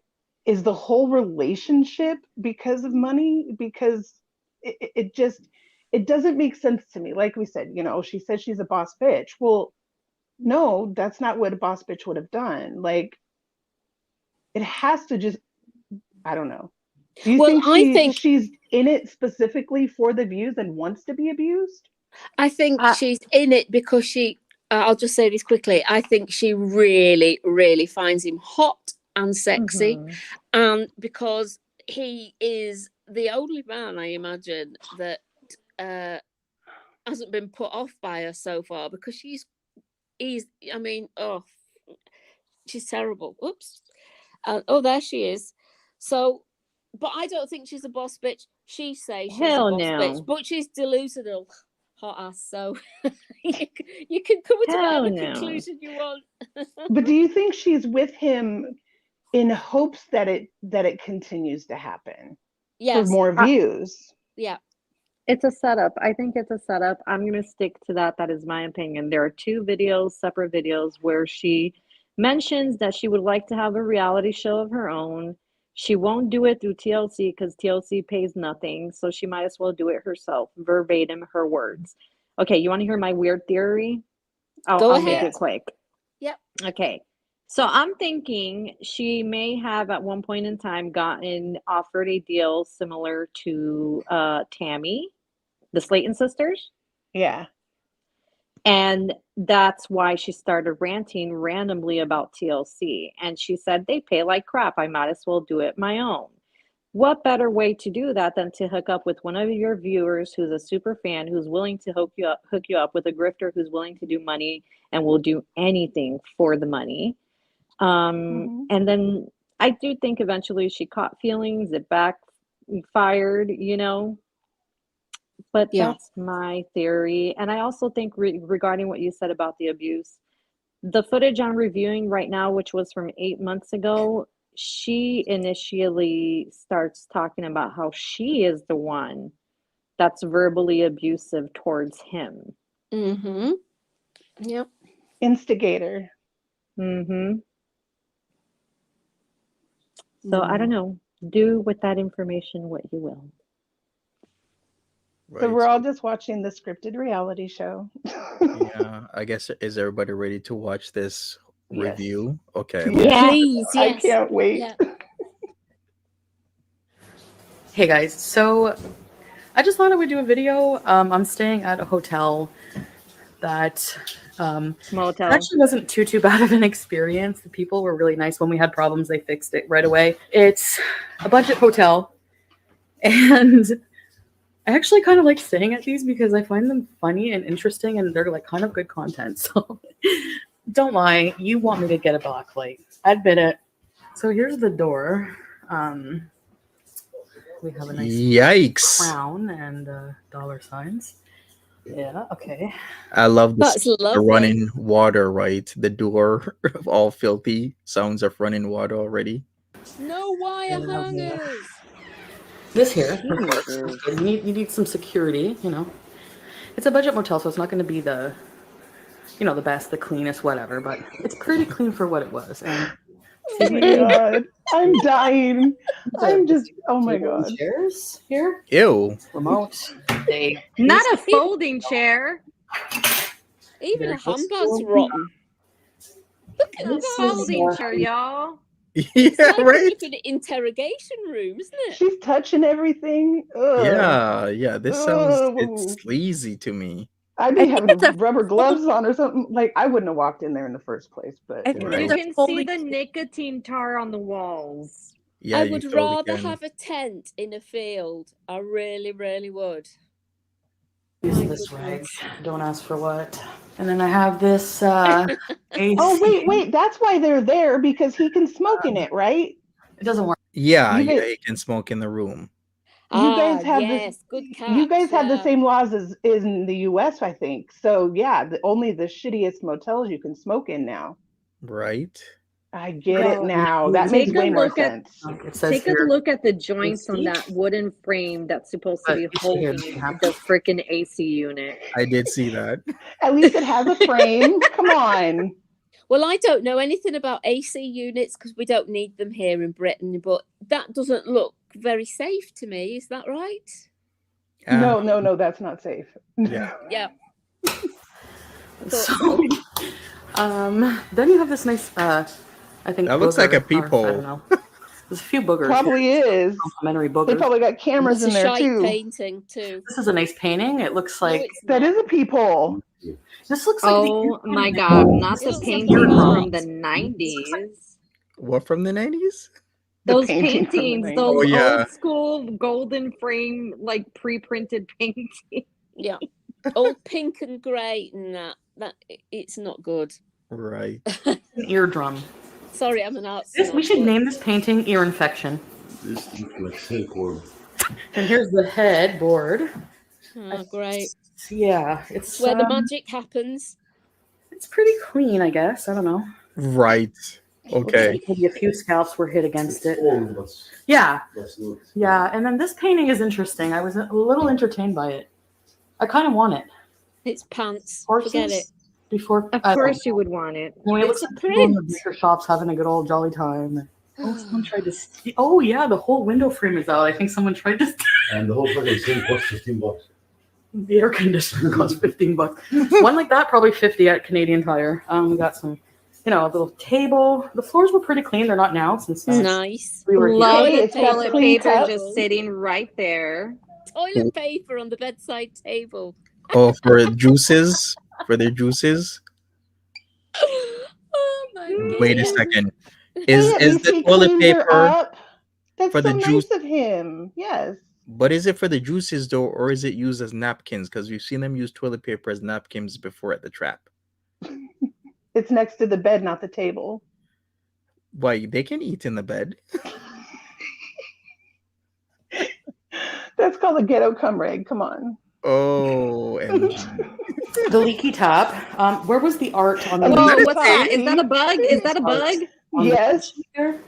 is the whole relationship because of money? Because it just, it doesn't make sense to me. Like we said, she says she's a boss bitch. Well, no, that's not what a boss bitch would have done. Like, it has to just, I don't know. Do you think she's in it specifically for the views and wants to be abused? I think she's in it because I'll just say this quickly. I think she really, really finds him hot and sexy. And because he is the only man, I imagine, that hasn't been put off by her so far, because she's terrible. Oops. There she is. So, but I don't think she's a boss bitch. She says she's a boss bitch, but she's delusional. Hot ass. So you can come to whatever conclusion you want. But do you think she's with him in hopes that it continues to happen? Yes. For more views? Yeah. It's a setup. I think it's a setup. I'm going to stick to that. That is my opinion. There are two videos, separate videos, where she mentions that she would like to have a reality show of her own. She won't do it through TLC because TLC pays nothing. So she might as well do it herself, verbatim, her words. Okay, you want to hear my weird theory? Go I'll ahead. make it quick. Yep. Okay. So I'm thinking she may have at one point in time gotten offered a deal similar to Tammy, the Slayton sisters. Yeah. And that's why she started ranting randomly about TLC. And she said, they pay like crap. I might as well do it my own. What better way to do that than to hook up with one of your viewers who's a super fan, who's willing to hook you up with a grifter who's willing to do money and will do anything for the money. And then I do think eventually she caught feelings, it backfired, but that's my theory. And I also think regarding what you said about the abuse, the footage I'm reviewing right now, which was from 8 months ago, she initially starts talking about how she is the one that's verbally abusive towards him. Yep. Instigator. So I don't know. Do with that information what you will. Right. So we're all just watching the scripted reality show. Yeah, I guess, is everybody ready to watch this review? Okay. Yeah. Please, yes. I can't wait. Yeah. Hey guys, so I just thought I would do a video. I'm staying at a hotel that Motel. actually wasn't too bad of an experience. The people were really nice. When we had problems, they fixed it right away. It's a budget hotel, and I actually kind of like staying at these because I find them funny and interesting, and they're like kind of good content. So don't lie, you want me to get a backlight. I'd admit it. So here's the door. We have a nice crown and dollar signs. Yeah, okay. I love this. That's The running water, right? The door all filthy. Sounds of running water already. No wire hangers. This here, of course, you need some security, It's a budget motel, so it's not going to be the, the best, the cleanest, whatever, but it's pretty clean for what it was. And Oh my god, I'm dying. I'm just. Oh my Table and god. chairs here. Ew. Remote. They Not a folding chair. Even Very a handbag's cool. rotten. Look at This that. is, Folding chair, y'all. Yeah, It's like a right. flipping interrogation room, isn't it? She's touching everything. Ugh. Yeah. This sounds Ugh. it's sleazy to me. I'd I be think having it's a rubber gloves folding- on or something. Like I wouldn't have walked in there in the first place. But I you think know. Right. You it's a can see folding- the nicotine tar on the walls. Yeah, I you would totally rather can. have a tent in a field. I really, really would. Use My this goodness. rag. Don't ask for what. And then I have this AC. Oh wait, that's why they're there because he can smoke in it, right? It doesn't work. Yeah, You yeah, guys- you can smoke in the room. You guys have yes, this. good catch. You guys have the yeah. same laws as in the U.S. I think. So yeah, only the shittiest motels you can smoke in now. Right? I get Go. it now. That makes Take a way more look at- sense. It says Take a here. look at the joints on AC? that wooden frame that's supposed to But be you see here, holding you have- the freaking AC unit. I did see that. At least it has a frame. Come on. Well, I don't know anything about AC units because we don't need them here in Britain, but that doesn't look very safe to me. Is that right? No, that's not safe. Yeah. Yeah. So, then you have this nice. I think That looks like a booger, or, peephole. I don't know. There's a few boogers. Probably here. is. Complimentary They boogers. probably got cameras It's in a there shite too. painting too. This is a nice painting. It looks No, like it's That not. is a peephole. this looks like. Oh my god, not It the looks like paintings an from art. the 90s. What from the 90s? The Those painting from the paintings, 90s. those Oh, yeah. old school golden frame, like pre-printed paintings. Yeah. All pink and grey and that it's not good. Right. An eardrum. Sorry, I'm an arts. We should snob, name this painting "Ear Infection." This looks like silkworm. And here's the headboard. but- Oh, great. Yeah, it's It's where the magic happens. It's pretty clean, I guess. I don't know. Right. Okay. Maybe a few scalps were hit against it. Old, but Yeah, that's not. yeah. And then this painting is interesting. I was a little entertained by it. I kind of want it. It's pants. Horses Forget it. before. Of course you would want it. Anyway, it looks It's like a people in the print. liquor shops having a good old jolly time. Oh, someone tried to steal. Oh, yeah, the whole window frame is out. I think someone tried to steal. And the whole fucking thing costs $15. The air conditioner costs $15. One like that, probably 50 at Canadian Tire. We got some, a little table. The floors were pretty clean. They're not now since Nice. we were here. Love Hey, the it's got toilet clean paper cups. just sitting right there. Toilet paper on the bedside table. Oh, for juices? For their juices? Oh my god. Wait a second. Hey, Is at is least the he toilet cleaned her paper up. That's for so the juice- nice of him. Yes. but is it for the juices though, or is it used as napkins? Because we've seen them use toilet paper as napkins before at the trap. It's next to the bed, not the table. Why they can eat in the bed? That's called a ghetto cum rag. Come on. Oh, and The leaky top. Where was the art on the Oh, Whoa, that is what's that? Is fancy. that a bug? Is that a bug? on the Yes. bench here?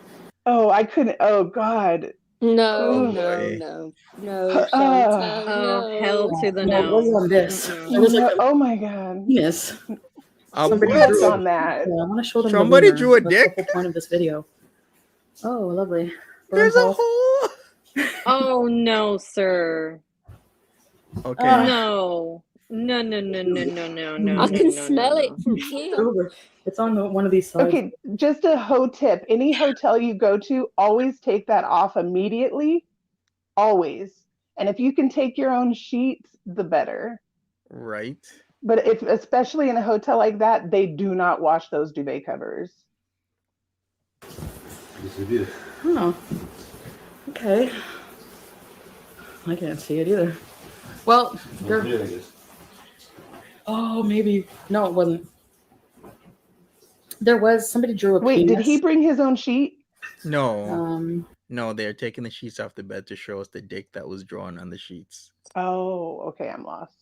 Oh, I couldn't. Oh God. No, Oh, no, boy. no, no, Uh, Chantal, Oh, no. hell to the No, it no. wasn't on this. Mm-mm. It was like a Oh my God. penis. Somebody what? clicked on that. Yeah, I want to show them. Somebody the wiener. drew a That's dick? the whole point of this video. Oh, lovely. There's a Burn hole. Oh no, sir. Okay. No. No, no, no, no, no, no, no. I no, can no, smell no, it no. from here. over. It's on one of these sides. Okay, just a tip. Any hotel you go to, always take that off immediately. Always. And if you can take your own sheets, the better. Right. But if especially in a hotel like that, they do not wash those duvet covers. Yes, it is. Oh. Okay. I can't see it either. Well, Not there. here, I guess. Oh, maybe. No, it wasn't. There was somebody drew a Wait, did penis. he bring his own sheet? No. No, they're taking the sheets off the bed to show us the dick that was drawn on the sheets. Oh, okay, I'm lost.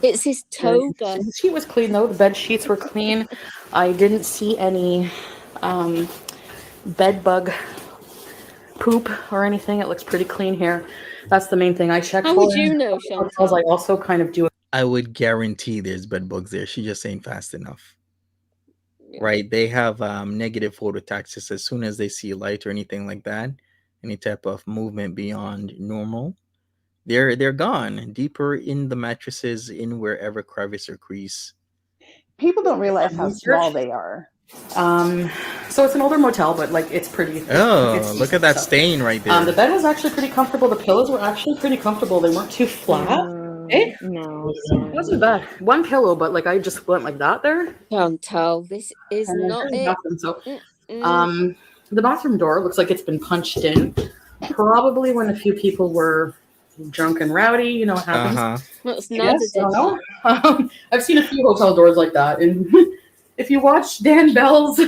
It's his toga. The sheet was clean though. The bed sheets were clean. I didn't see any bed bug poop or anything. It looks pretty clean here. That's the main thing I checked How for. would you know, Hotels, Chantal? I also kind of do. I would guarantee there's bed bugs there. She just ain't fast enough. right? They have negative photo taxes as soon as they see light or anything like that, any type of movement beyond normal. They're gone deeper in the mattresses, in wherever crevice or crease. People don't realize how Research. small they are. So it's an older motel, but like it's pretty. Oh, It's look at that stuff. stain right there. The bed was actually pretty comfortable. The pillows were actually pretty comfortable. They weren't too flat. Eh? No, It sorry. wasn't bad. One pillow, but like I just went like that there. Can't tell. This is And then not there's it. nothing. So, Mm. the bathroom door looks like it's been punched in. Probably when a few people were drunk and rowdy. You know what happens. What's Yes, Nader I don't know. did? I've seen a few hotel doors like that, and if you watch Dan Bell's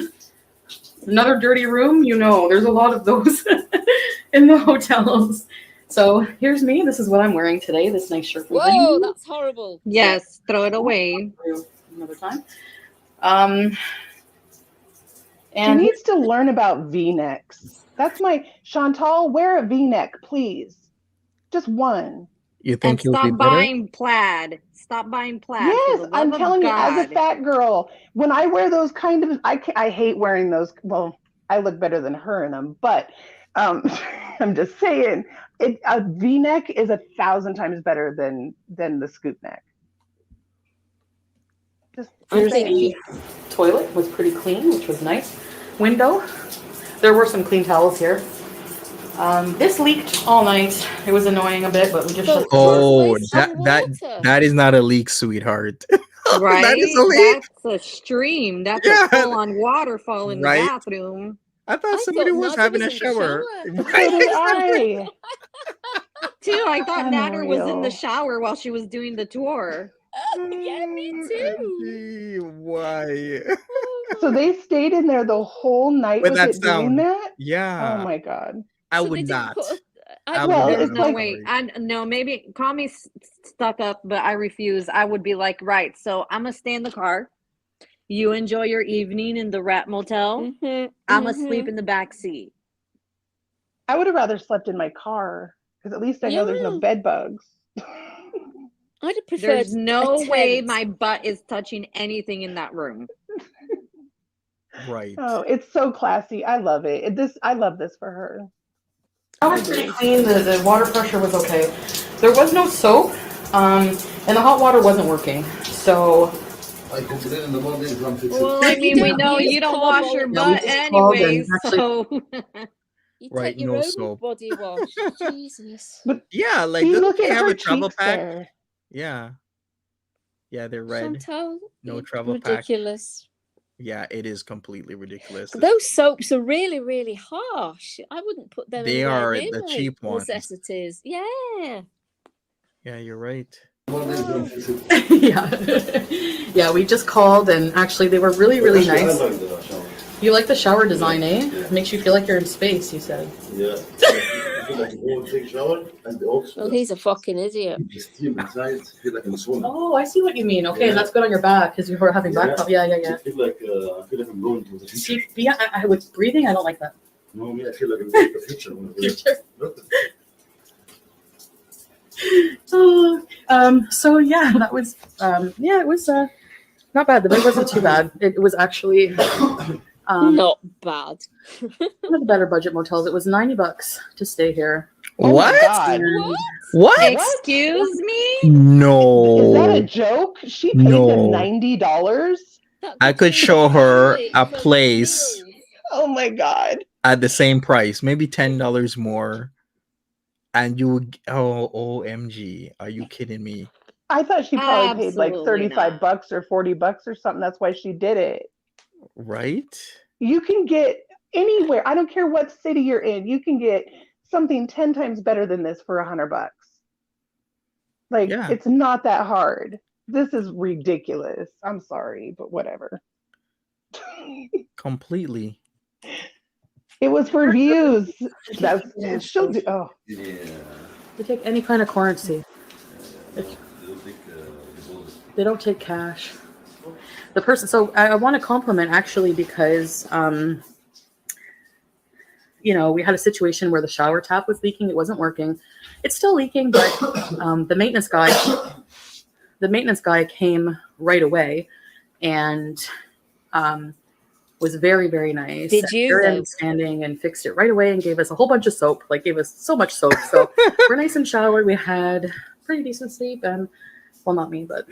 Another Dirty Room, you know there's a lot of those in the hotels. So here's me. This is what I'm wearing today. This nice shirt. from Whoa, Green. that's horrible. Yes, throw it away. Another time. She And needs to learn about V-necks. That's my Chantal. Wear a V-neck, please. Just one. You And think you'll be stop better? buying plaid. Stop buying plaid. for Yes, the love I'm of telling you, as a God. fat girl, when I wear those kind of, I hate wearing those. Well, I look better than her in them, but I'm just saying, a V-neck is 1,000 times better than the scoop neck. Just here's saying. the toilet was pretty clean, which was nice. Window. There were some clean towels here. This leaked all night. It was annoying a bit, but we just shut the door. Oh, Waste some water. that is not a leak, sweetheart. Right? That is a leak. That's a stream. That's Yeah. a full-on waterfall in Right. the bathroom. I thought somebody thought was Nader having a was in the shower. So did I. Too, I thought Nader was in Unreal. the shower while she was doing the tour. Yeah, me too. Gee, why? So they stayed in there the whole night With with that it doing sound. that? Yeah, Oh my God. I So they would didn't not. put I Well, would There's it's not. no like- way. No, maybe call me stuck up, but I refuse. I would be like, right. So I'm gonna stay in the car. You enjoy your evening in the Rat Motel. Mhm, I'm gonna mhm. sleep in the back seat. I would have rather slept in my car because at least I know there's no Yeah. bed bugs. I'd have preferred There's no a way tent. my butt is touching anything in that room. Right. Oh, it's so classy. I love it. I love this for her. That was pretty clean. The water pressure was okay. There was no soap, and the hot water wasn't working. So I complain in the morning from Well, I mean, we don't know use you don't wash cardboard. your Yeah, we butt just called and anyways, actually- so You Right, take your no own soap. body wash. Jesus. Yeah, like See, doesn't look she at have her a travel cheeks pack? there. Yeah. Yeah, they're red. Chantal, No you're travel pack. ridiculous. Yeah, it is completely ridiculous. Those soaps are really, really harsh. I wouldn't put them They anywhere are near the my cheap ones. necessities. Yeah. Yeah, you're right. yeah, we just called, and actually they were really, really nice. You like the shower design, eh? Yeah. Makes you feel like you're in space. You said. Yeah. I feel like a whole big shower and also Well, he's a fucking idiot. the steam inside. Feel like in a sauna. Oh, I see what you mean. Okay, Yeah. that's good on your back because you were having back. Yeah. Yeah. I feel like I'm going to the future. See, yeah, with breathing, I don't like that. No, me, I feel like I'm going to the future. So yeah, that was it was not bad. The bed wasn't too bad. It was actually Not bad. one of the better budget motels. It was $90 to stay here. Oh my What? God. What? What? excuse me? No. Is that a joke? She paid No. them $90? That I could goes show her right a for place. meals. Oh my God. At the same price, maybe $10 more, and you would. Oh, OMG! Are you kidding me? I thought she probably paid like Absolutely $35 not. or $40 or something. That's why she did it. Right? You can get anywhere. I don't care what city you're in. You can get something 10 times better than this for $100. Like, Yeah. it's not that hard. This is ridiculous. I'm sorry, but whatever. Completely. It was for views. That's she'll do. Oh, Yeah. They take any kind of currency. They don't take cash. The person. So I want to compliment actually because we had a situation where the shower tap was leaking. It wasn't working. It's still leaking, but the maintenance guy came right away, and was very, very nice. Did and you, very though? understanding and fixed it right away and gave us a whole bunch of soap. Like gave us so much soap. So we're nice and showered. We had pretty decent sleep and well, not me, but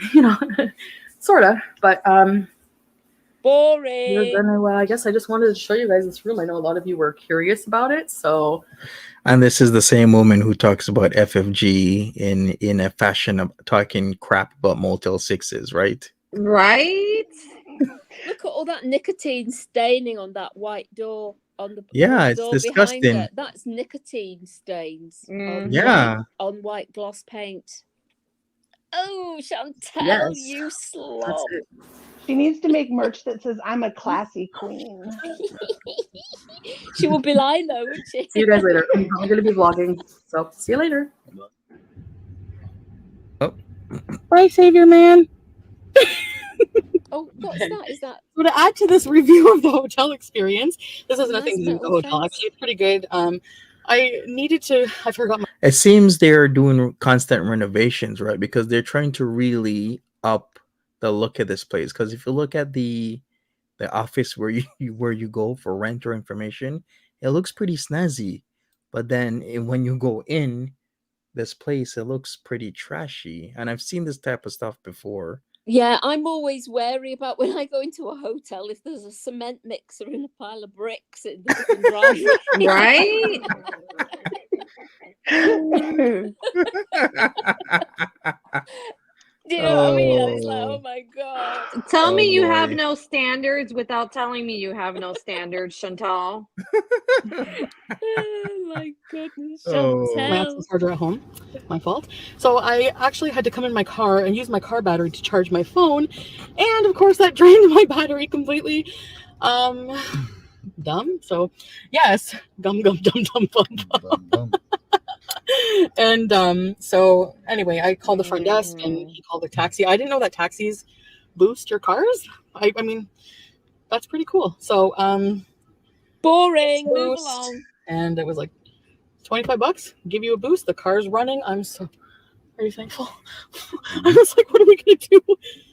sorta. But we're Boring. gonna. I guess I just wanted to show you guys this room. I know a lot of you were curious about it, so. And this is the same woman who talks about FFG in a fashion of talking crap about Motel 6s, right? Right? Look at all that nicotine staining on that white door on the Yeah, it's door behind her. disgusting. That's nicotine stains on Yeah. on white gloss paint. Oh, Chantel, Yes. you That's slob. it. She needs to make merch that says "I'm a classy queen." She will be lying though, wouldn't she? See you guys later. I'm probably gonna be vlogging, so see you later. Oh. Bye, Savior Man. Oh, what's that? Is that So to add to this review of the hotel experience, this has nothing nice to do with the metal hotel. fence? Actually, it's pretty good. I forgot my. It seems they're doing constant renovations, right? Because they're trying to really up the look of this place. Because if you look at the office where you go for rent or information, it looks pretty snazzy. But then when you go in this place, it looks pretty trashy. And I've seen this type of stuff before. Yeah, I'm always wary about when I go into a hotel if there's a cement mixer in a pile of bricks in the fucking driveway. Right? Do you know what I mean? It's like, oh my god. Tell me you have boy. no standards without telling me you have no standards, Chantal. Oh my goodness, Oh. My Chantel. access charger at home. My fault. So I actually had to come in my car and use my car battery to charge my phone, and of course that drained my battery completely. Dumb. So yes, gum dum dum. And so anyway, I called the front desk and he called a taxi. I didn't know that taxis boost your cars. I mean, that's pretty cool. So Boring. Move boost, along. and it was like $25. Give you a boost. The car's running. I'm so very thankful. I was like, what are we gonna do?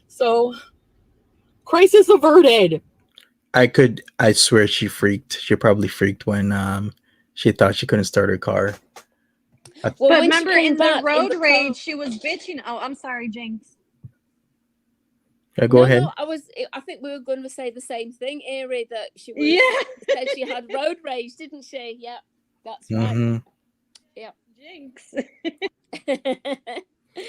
So crisis averted. I swear she freaked. She probably freaked when she thought she couldn't start her car. Well, But when remember, she came in the back road in the rage, car, she was bitching. Oh, I'm sorry, Jinx. Go ahead. No, I think we were going to say the same thing, Erie, that she was Yeah. said she had road rage, didn't she? Yeah, that's right. Mhm. Yeah. Jinx.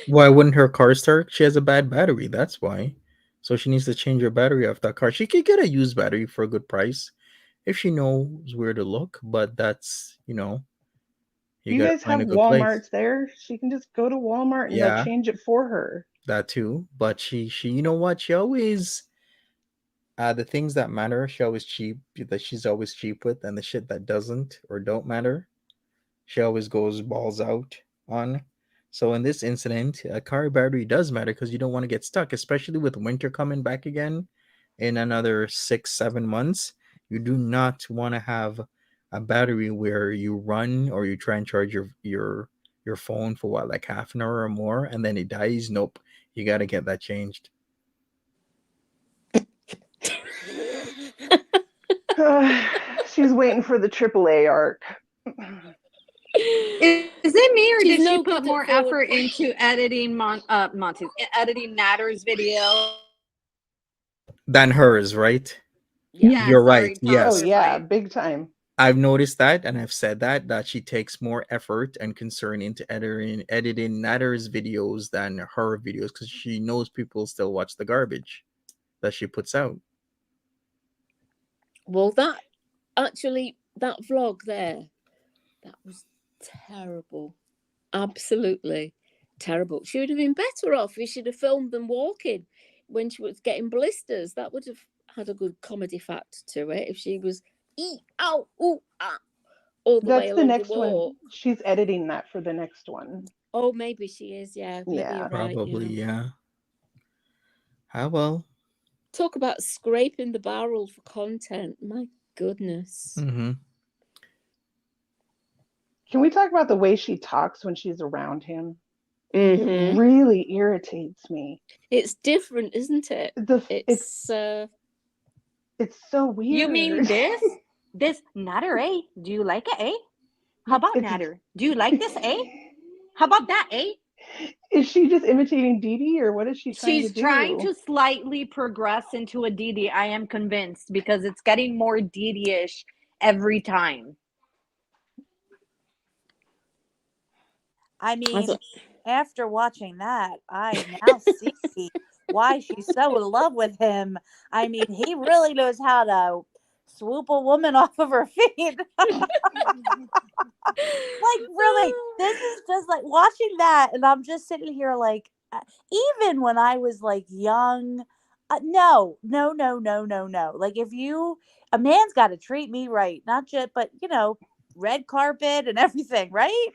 Why wouldn't her car start? She has a bad battery. That's why. So she needs to change her battery off that car. She could get a used battery for a good price if she knows where to look. But that's you You gotta guys find have a good place. Walmarts there. She can just go to Walmart and Yeah. they'll change it for her. That too. But she you know what? She always the things that matter. She's always cheap with, and the shit that doesn't or don't matter, she always goes balls out on. So in this incident, a car battery does matter because you don't want to get stuck, especially with winter coming back again in another 6-7 months. You do not want to have a battery where you run or you try and charge your phone for what, like half an hour or more, and then it dies. Nope, you got to get that changed. She's waiting for the AAA arc. Is it me or She's did no she put good at more forward effort into editing editing Nader's video? Than hers, right? Yeah. You're sorry, right. Tom, Yes. Oh you're yeah, right. big time. I've noticed that, and I've said that she takes more effort and concern into editing Nader's videos than her videos because she knows people still watch the garbage that she puts out. Well, that vlog there, that was terrible. Absolutely terrible. She would have been better off if she'd have filmed them walking when she was getting blisters. That would have had a good comedy fact to it if she was ow, ooh, ah, all the way That's the along next the walk. one. She's editing that for the next one. Oh, maybe she is. Yeah, maybe Yeah. you're right. Probably, Yeah. yeah. How well? Talk about scraping the barrel for content. My goodness. Mm-hmm. Can we talk about the way she talks when she's around him? Mhm. It really irritates me. It's different, isn't it? It's It's It's so weird. You mean this? This Nader, eh? Do you like it, eh? How about It's- Nader? Do you like this, eh? How about that, eh? Is she just imitating Dee Dee, or what is she trying to She's do? trying to slightly progress into a Dee Dee, I am convinced, because it's getting more Dee Dee-ish every time. I mean, after watching that, I now see why she's so in love with him. I mean, he really knows how to swoop a woman off of her feet. Like, really, this is just like watching that, and I'm just sitting here like, even when I was like young, no. Like, if a man's got to treat me right, not just, but red carpet and everything, right?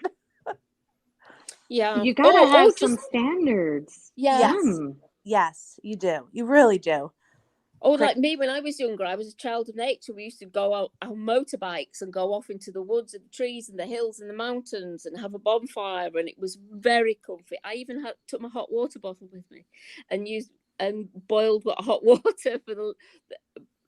Yeah. You gotta have just, some standards. Yeah. Yes, you do. You really do. Or like me, when I was younger, I was a child of nature. We used to go out on motorbikes and go off into the woods and the trees and the hills and the mountains and have a bonfire, and it was very comfy. I even took my hot water bottle with me and boiled hot water for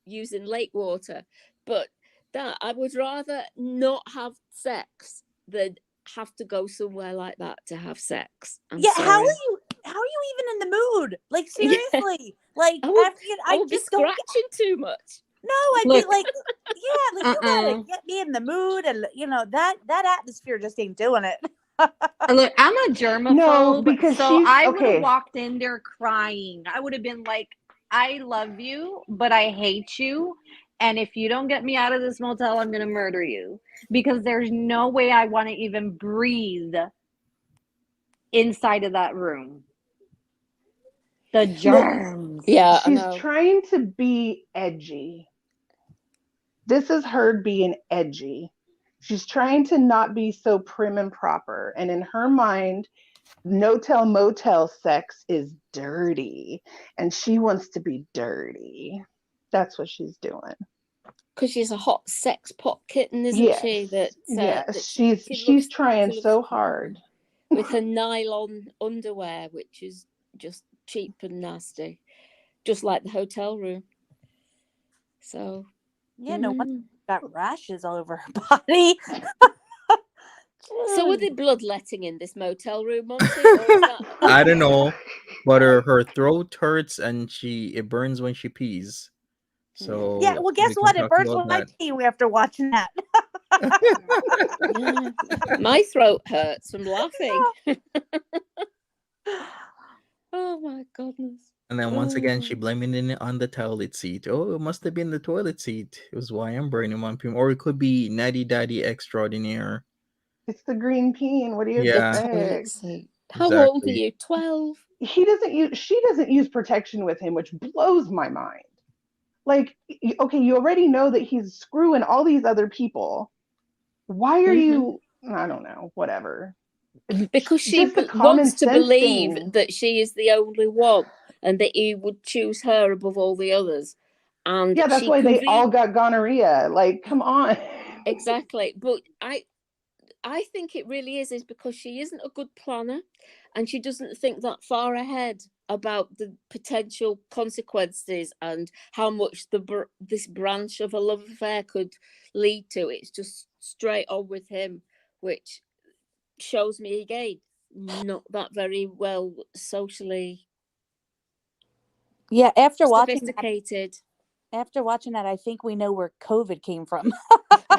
using lake water. But that I would rather not have sex than have to go somewhere like that to have sex. How are you even in the mood? Like, seriously. Like, I would be scratching too much. No, I'd be like, you gotta get me in the mood, and that atmosphere just ain't doing it. Look, I'm a germaphobe, No, because so I would have walked in there crying. I would have been like, I love you, but I hate you. And if you don't get me out of this motel, I'm going to murder you. Because there's no way I want to even breathe inside of that room. The germs. Yeah, she's trying to be edgy. This is her being edgy. She's trying to not be so prim and proper. And in her mind, no-tell motel sex is dirty. And she wants to be dirty. That's what she's doing. Because she's a hot sex pot kitten, isn't she? She's trying so hard. With her nylon underwear, which is just cheap and nasty. Just like the hotel room. So... Yeah, no one got rashes all over her body. So were they bloodletting in this motel room, Monty? I don't know, but her throat hurts and it burns when she pees. So yeah, well, guess what? It burns when I pee after watching that. My throat hurts from laughing. Oh my goodness. And then once again, she blaming it on the toilet seat. Oh, it must have been the toilet seat. It was why I'm burning my pee. Or it could be Natty Daddy Extraordinaire. It's the green peen. What do you expect? How old are you? 12? She doesn't use protection with him, which blows my mind. Like, okay, you already know that he's screwing all these other people. Why are you? I don't know. Whatever. Because she wants to believe that she is the only one, and that he would choose her above all the others. And yeah, that's why they all got gonorrhea. Like, come on. Exactly. But I think it really is because she isn't a good planner, and she doesn't think that far ahead about the potential consequences and how much this branch of a love affair could lead to. It's just straight on with him, which shows me again not that very well socially. Yeah, after watching that, I think we know where COVID came from. I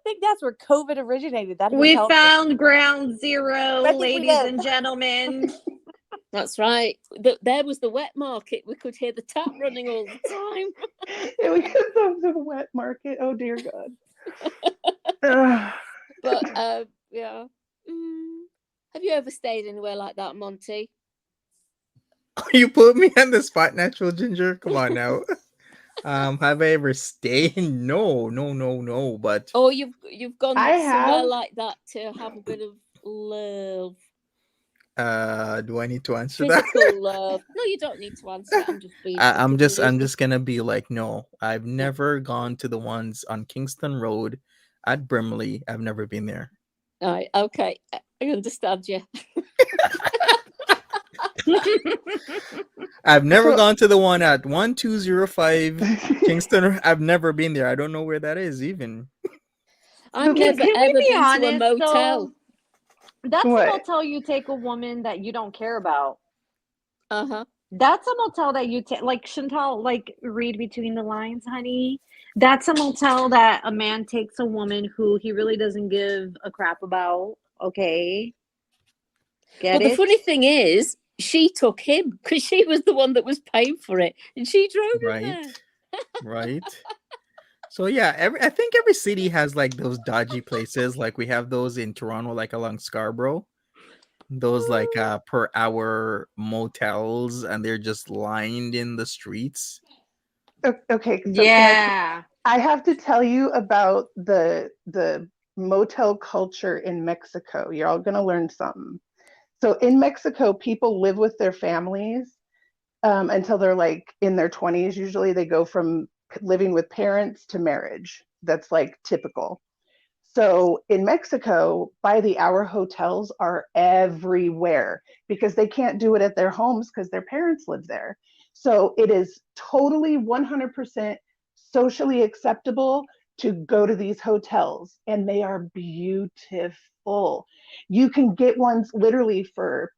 think that's where COVID originated. We found ground zero, ladies and gentlemen. That's right. There was the wet market. We could hear the tap running all the time. Yeah, we could have the wet market. Oh dear God. But yeah. Have you ever stayed anywhere like that, Monty? You put me on the spot, Natural Ginger. Come on now. Have I ever stayed? No. But you've gone somewhere like that to have a bit of love. Do I need to answer Physical that? love. No, you don't need to answer. I'm just being. I'm just gonna be like, no. I've never gone to the ones on Kingston Road at Brimley. I've never been there. All right. Okay. I understand you. I've never So- gone to the one at 1205 Kingston. I've never been there. I don't know where that is even. I've Can never we ever be been to a honest, motel. though? That's What? a motel you take a woman that you don't care about. Uh-huh. That's a motel that you take, like Chantal, like read between the lines, honey. That's a motel that a man takes a woman who he really doesn't give a crap about. Okay, Well, get the it? funny thing is, she took him because she was the one that was paying for it, and she drove him Right. there. Right. So yeah, I think every city has like those dodgy places. Like we have those in Toronto, like along Scarborough. Those like per hour motels, and they're just lined in the streets. Okay, so Yeah. I have to tell you about the motel culture in Mexico. You're all gonna learn something. So in Mexico, people live with their families until they're like in their 20s. Usually they go from living with parents to marriage. That's like typical. So in Mexico, by the hour hotels are everywhere because they can't do it at their homes because their parents live there. So it is totally 100% socially acceptable to go to these hotels, and they are beautiful. You can get ones literally for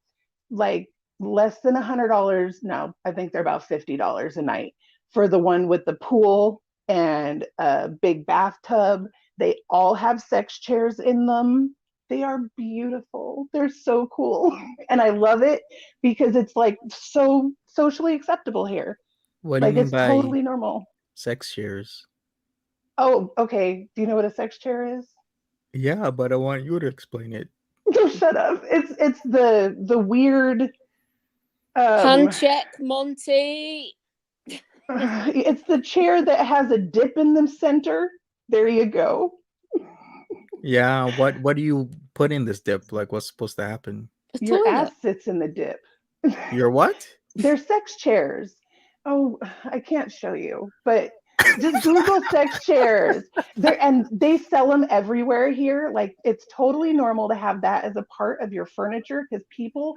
like less than $100. No, I think they're about $50 a night for the one with the pool and a big bathtub. They all have sex chairs in them. They are beautiful. They're so cool. And I love it because it's like so socially acceptable here. What do you Like mean it's by totally normal. sex chairs? Oh, okay. Do you know what a sex chair is? Yeah, but I want you to explain it. Shut up. It's the weird Hand check, Monty. it's the chair that has a dip in the center. There you go. Yeah, what do you put in this dip? Like what's supposed to happen? A Your toilet. ass sits in the dip. Your what? They're sex chairs. Oh, I can't show you, but just Google sex chairs. And they sell them everywhere here. Like it's totally normal to have that as a part of your furniture because people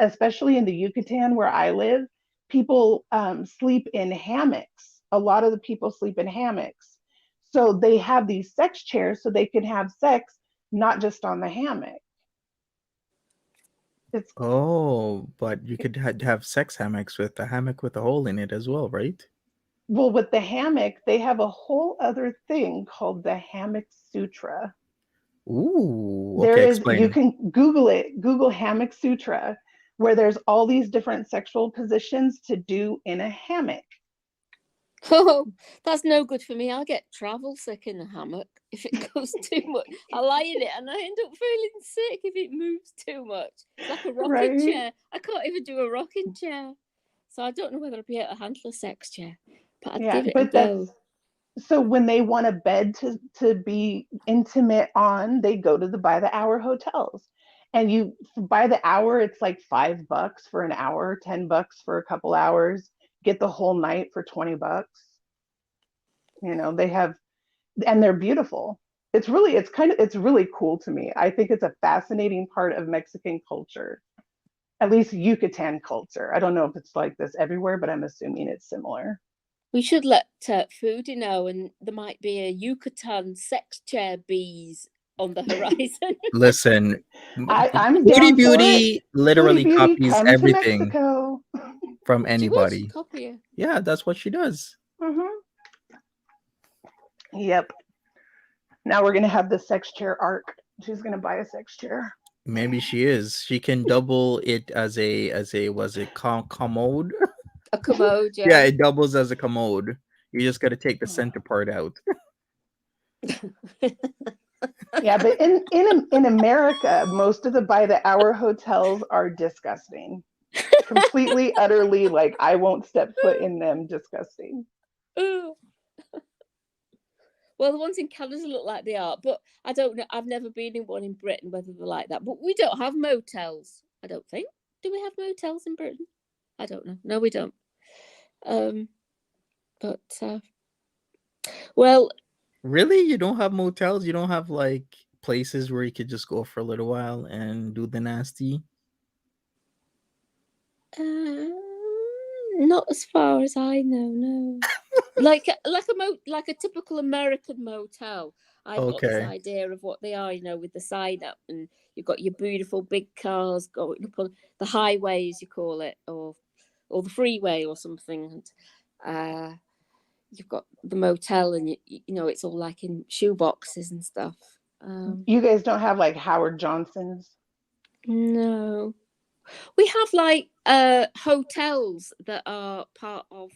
especially in the Yucatan where I live, people sleep in hammocks. A lot of the people sleep in hammocks. So they have these sex chairs so they can have sex, not just on the hammock. It's Oh, but you could have sex hammocks with a hammock with a hole in it as well, right? Well, with the hammock, they have a whole other thing called the hammock sutra. Ooh, There okay, is, you explain. can Google it, Google hammock sutra, where there's all these different sexual positions to do in a hammock. Oh, that's no good for me. I'll get travel sick in the hammock if it goes too much. I lie in it and I end up feeling sick if it moves too much. It's like a rocking Right. chair. I can't even do a rocking chair. So I don't know whether I'd be able to handle a sex chair, but I'd Yeah, give it a but go. so when they want a bed to be intimate on, they go to the by the hour hotels. And you by the hour, it's like $5 for an hour, $10 for a couple hours, get the whole night for $20. They have, and they're beautiful. It's really cool to me. I think it's a fascinating part of Mexican culture, at least Yucatan culture. I don't know if it's like this everywhere, but I'm assuming it's similar. We should let Foodie know, and there might be a Yucatan sex chair bees on the horizon. Listen, I'm Foodie down for Beauty it. literally Foodie Beauty, copies come to everything Mexico. from She would anybody. copy you. Yeah, that's what she does. Yep. Now we're gonna have the sex chair arc. She's gonna buy a sex chair. Maybe she is. She can double it as a was it commode? A commode, Yeah, it doubles as a commode. You just got to take the center part out. Yeah, but in America, most of the by the hour hotels are disgusting. Completely, utterly, like I won't step foot in them. Disgusting. Well, the ones in Canada look like they are, but I don't know. I've never been in one in Britain, whether they're like that. But we don't have motels, I don't think. Do we have motels in Britain? I don't know. No, we don't. Well, Really? You don't have motels? You don't have like places where you could just go for a little while and do the nasty? Not as far as I know, no. like a typical American motel. I've got this Okay. idea of what they are, with the sign up, and you've got your beautiful big cars going up on the highway, as you call it, or the freeway or something. And you've got the motel, and it's all like in shoeboxes and stuff. You guys don't have like Howard Johnson's? No. We have like hotels that are part of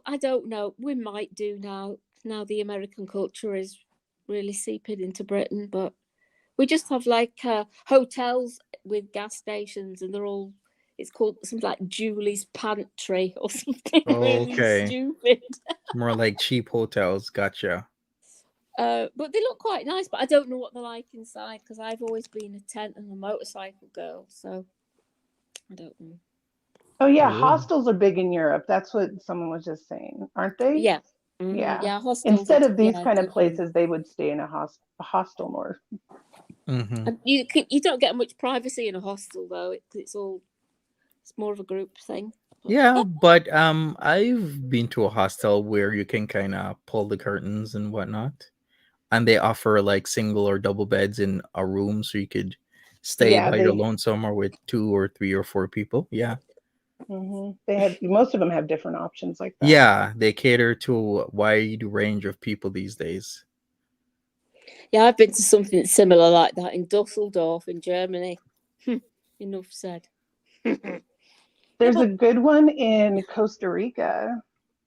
I don't know. We might do now. Now the American culture is really seeping into Britain, but we just have like hotels with gas stations, and it's called something like Julie's Pantry or something really Okay. stupid. More like cheap hotels. Gotcha. But they look quite nice, but I don't know what they're like inside, because I've always been a tent and a motorcycle girl, so I don't know. Oh yeah, Ooh. hostels are big in Europe. That's what someone was just saying, aren't they? Yeah. Yeah. Yeah, hostels Instead are- of these yeah, kind of definitely. places, they would stay in a hostel more. Mm-hmm. And you don't get much privacy in a hostel though. It's more of a group thing. Yeah, but I've been to a hostel where you can kind of pull the curtains and whatnot, and they offer like single or double beds in a room, so you could stay Yeah, by your lonesome or with 2 or 3 or 4 people. Yeah, they have, most of them have different options like that. yeah, they cater to a wide range of people these days. Yeah, I've been to something similar like that in Dusseldorf in Germany. Enough said. There's a good one in Costa Rica,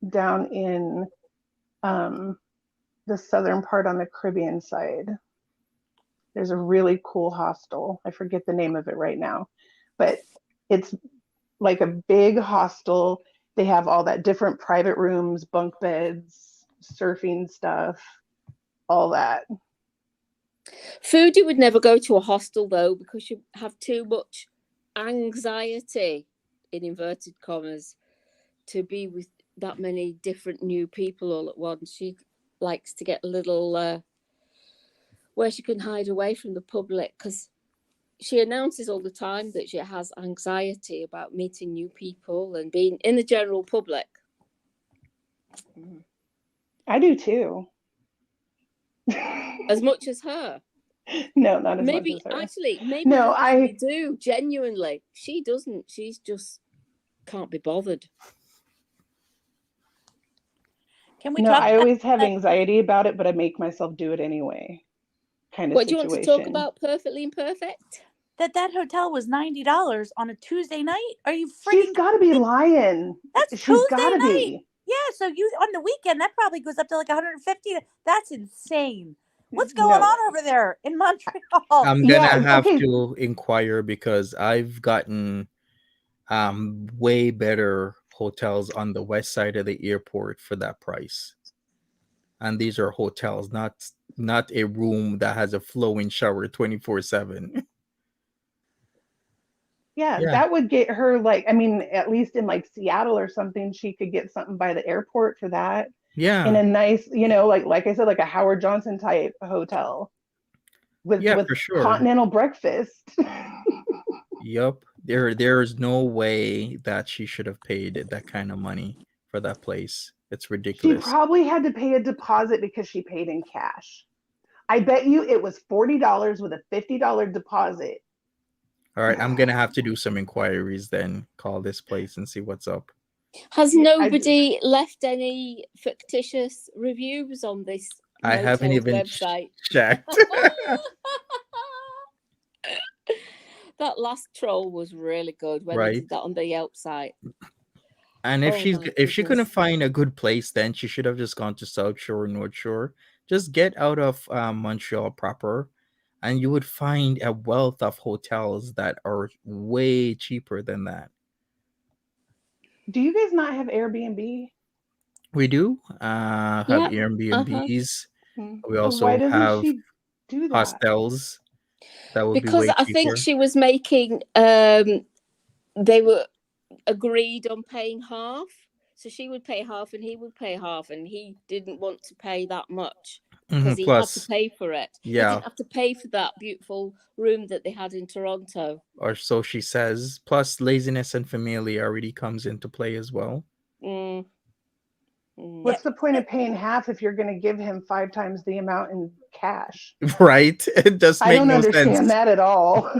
down in the southern part on the Caribbean side. There's a really cool hostel. I forget the name of it right now, but it's like a big hostel. They have all that different private rooms, bunk beds, surfing stuff, all that. Foodie would never go to a hostel though, because you have too much anxiety, in inverted commas, to be with that many different new people all at once. She likes to get a little where she can hide away from the public, because she announces all the time that she has anxiety about meeting new people and being in the general public. I do too. As much as her. No, not as Maybe much as her. actually, maybe No, you actually do genuinely. She doesn't. She's just can't be bothered. Can we No, talk I about always have anxiety about it, but I make myself do it anyway. Kind of What do you situation. want to talk about? Perfectly Imperfect? that hotel was $90 on a Tuesday night? Are you freaking? She's got to be lying. That's She's Tuesday got to night. be. Yeah, so you on the weekend that probably goes up to like 150. That's insane. What's going on over there in Montreal? I'm gonna have okay. to inquire, because I've gotten way better hotels on the west side of the airport for that price. And these are hotels, not a room that has a flowing shower 24/7. Yeah, Yeah. that would get her like, I mean, at least in like Seattle or something, she could get something by the airport for that. In Yeah. a nice, like I said, like a Howard Johnson type hotel with Yeah, for sure. continental breakfast. Yup. There's no way that she should have paid that kind of money for that place. It's She ridiculous. probably had to pay a deposit because she paid in cash. I bet you it was $40 with a $50 deposit. All right, I'm gonna have to do some inquiries then. Call this place and see what's up. Has nobody left any fictitious reviews on this I haven't motel's even website? checked. That last troll was really good when they Right. did that on the Yelp site. And if Oh she my couldn't goodness. find a good place, then she should have just gone to South Shore, North Shore. Just get out of Montreal proper, and you would find a wealth of hotels that are way cheaper than that. Do you guys not have Airbnb? We do have Yeah. Airbnbs. We So also why doesn't have she do that? hostels that would Because be way I cheaper. think she was making they were agreed on paying half. So she would pay half and he would pay half, and he didn't want to pay that much. because he had to Plus, pay for it. He yeah, didn't have to pay for that beautiful room that they had in Toronto. or so she says. Plus, laziness and familiarity comes into play as well. Mm. What's the point of paying half if you're going to give him 5 times the amount in cash? Right? It does I make don't no understand sense. that at all.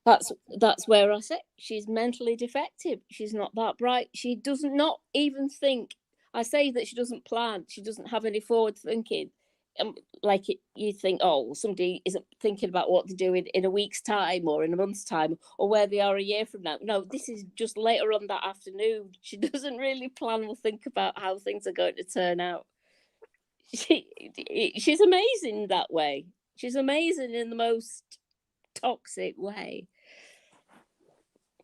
That's where I say she's mentally defective. She's not that bright. She does not even think. I say that she doesn't plan. She doesn't have any forward thinking. You think, oh, somebody isn't thinking about what they're doing in a week's time or in a month's time or where they are a year from now. No, this is just later on that afternoon. She doesn't really plan or think about how things are going to turn out. She's amazing that way. She's amazing in the most toxic way.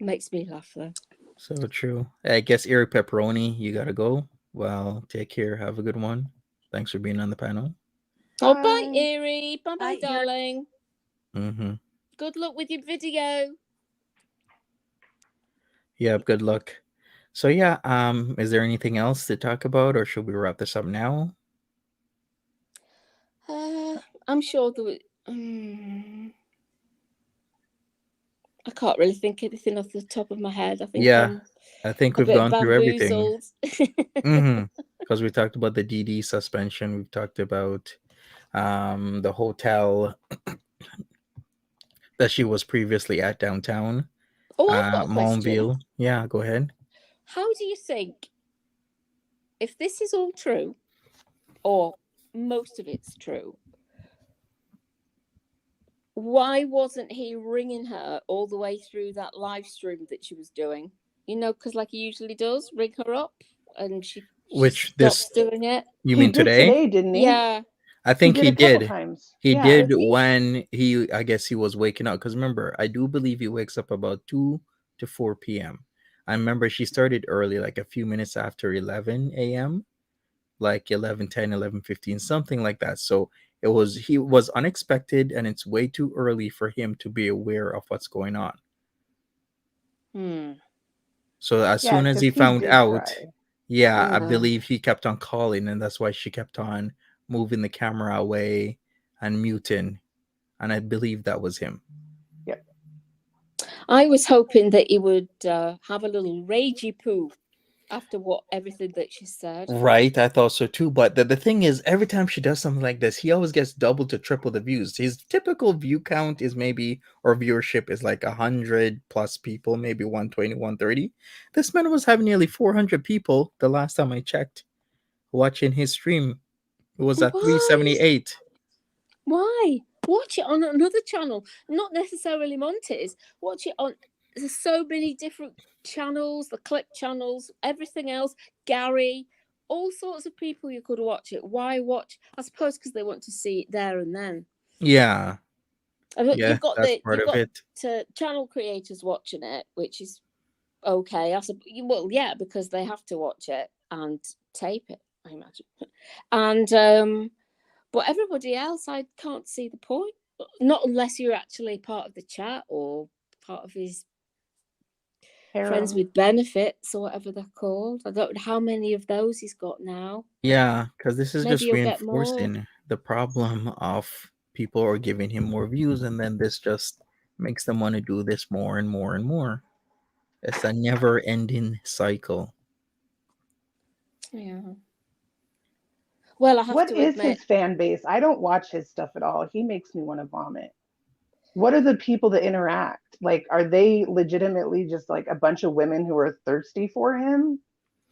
Makes me laugh though. So true. I guess Eric Pepperoni, you gotta go. Well, take care. Have a good one. Thanks for being on the panel. Oh, bye, Erie. Bye, Bye, darling. Mm-hmm. Good luck with your video. Yep. Good luck. So yeah. Is there anything else to talk about, or should we wrap this up now? I'm sure there was. I can't really think anything off the top of my head. I think Yeah, I think a we've bit gone through everything. bamboozled. Because we talked about the DD suspension. We've talked about the hotel that she was previously at downtown. Oh, I've got a question. Montville. Yeah, go ahead. How do you think, if this is all true, or most of it's true, why wasn't he ringing her all the way through that live stream that she was doing? You know, because like he usually does, ring her up, and she stops doing it. You mean today? Didn't he? Yeah. I think he a couple did. times. He Yeah. did when I guess he was waking up. Because remember, I do believe he wakes up about 2 to 4 p.m. I remember she started early, like a few minutes after 11 a.m., like 11:10, 11:15, something like that. So he was unexpected, and it's way too early for him to be aware of what's going on. So as soon as he found out, I believe he kept on calling, and that's why she kept on moving the camera away and muting, and I believe that was him. Yep. I was hoping that he would have a little ragey poo after everything that she said. Right, I thought so too. But the thing is, every time she does something like this, he always gets double to triple the views. His typical view count is or viewership is like 100 plus people, maybe 120, 130. This man was having nearly 400 people the last time I checked watching his stream. It was at 378. Why? Watch it on another channel, not necessarily Monty's. Watch it on. There's so many different channels, the clip channels, everything else. Gary, all sorts of people you could watch it. Why watch? I suppose because they want to see it there and then. Yeah. You've got it. Channel creators watching it, which is okay. Well, yeah, because they have to watch it and tape it, I imagine. And but everybody else, I can't see the point. Not unless you're actually part of the chat or part of his friends with benefits or whatever they're called. I don't know how many of those he's got now. Yeah, because this is just reinforcing the problem of people are giving him more views, and then this just makes them want to do this more and more and more. It's a never-ending cycle. Yeah. Well, I have what to is admit, his fan base? I don't watch his stuff at all. He makes me want to vomit. What are the people that interact? Like, are they legitimately just like a bunch of women who are thirsty for him?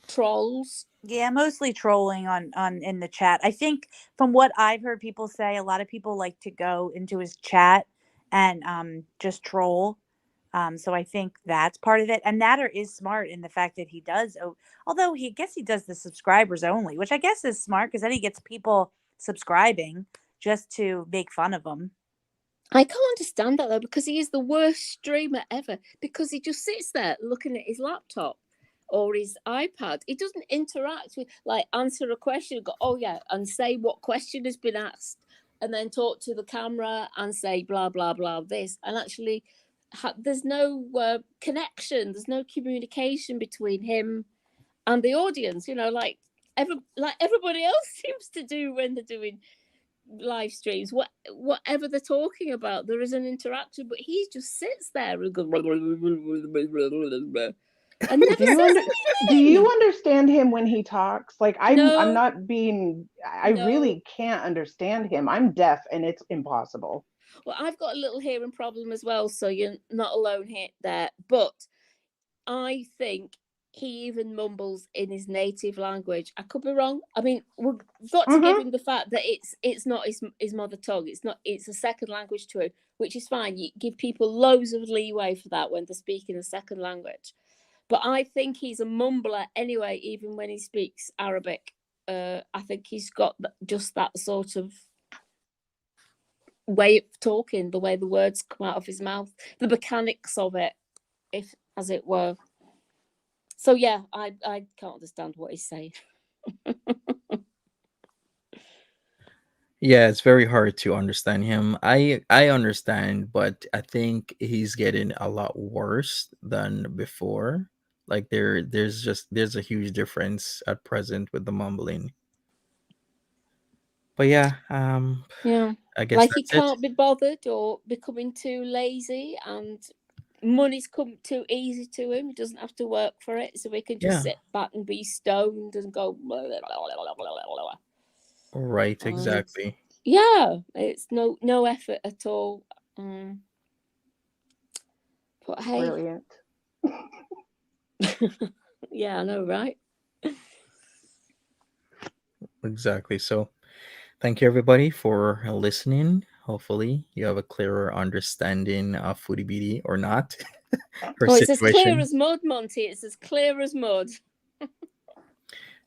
Trolls. Yeah, mostly trolling on in the chat. I think from what I've heard people say, a lot of people like to go into his chat and just troll. So I think that's part of it. And Nader is smart in the fact that he does, although he does the subscribers only, which I guess is smart because then he gets people subscribing just to make fun of him. I can't understand that though, because he is the worst streamer ever, because he just sits there looking at his laptop or his iPad. He doesn't interact with, like, answer a question, go, oh yeah, and say what question has been asked, and then talk to the camera and say blah, blah, blah, this. And actually, there's no connection, there's no communication between him and the audience, you know, like everybody else seems to do when they're doing live streams, whatever they're talking about, there is an interaction, but he just sits there and goes and never Do you, says do you anything. understand him when he talks? Like I'm No. not being. I No. really can't understand him. I'm deaf, and it's impossible. Well, I've got a little hearing problem as well, so you're not alone here there. But I think he even mumbles in his native language. I could be wrong. I mean, we've got to give him the fact that it's not his mother tongue. It's a second language to him, which is fine. You give people loads of leeway for that when they're speaking a second language. But I think he's a mumbler anyway, even when he speaks Arabic. I think he's got just that sort of way of talking, the way the words come out of his mouth, the mechanics of it, if as it were. So yeah, I can't understand what he's saying. Yeah, it's very hard to understand him. I understand, but I think he's getting a lot worse than before. Like there's a huge difference at present with the mumbling. But yeah, Yeah, I guess like he that's it. can't be bothered or becoming too lazy, and money's come too easy to him. He doesn't have to work for it, so he can just Yeah. sit back and be stoned and go blah, blah, blah, blah, blah, blah. Right, And exactly. yeah, it's no effort at all. But hey, Brilliant. yeah, I know, right? Exactly. So, thank you everybody for listening. Hopefully, you have a clearer understanding of Foodie Beauty or not. Her Oh, it's as clear situation. as mud, Monty. It's as clear as mud.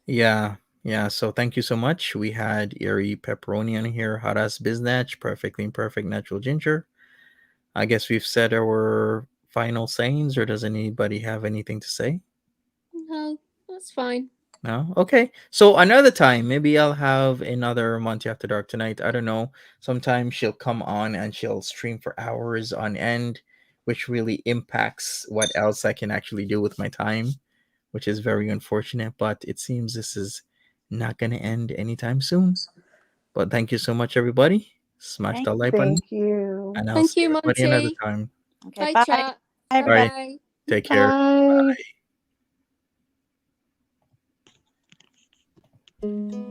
Yeah, yeah. So thank you so much. We had Erie Pepperoni on here, hot ass biznatch, perfectly imperfect natural ginger. I guess we've said our final sayings, or does anybody have anything to say? No, that's fine. No? Okay. So another time, maybe I'll have another Monty After Dark tonight. I don't know. Sometimes she'll come on and she'll stream for hours on end, which really impacts what else I can actually do with my time, which is very unfortunate. But it seems this is not going to end anytime soon. But thank you so much, everybody. Smash Thank the like button, Thank you. and I'll Thank see you, everybody another Monty. time. Okay, Bye, bye. chat. Bye, All right. Bye. Take care. Bye. Bye.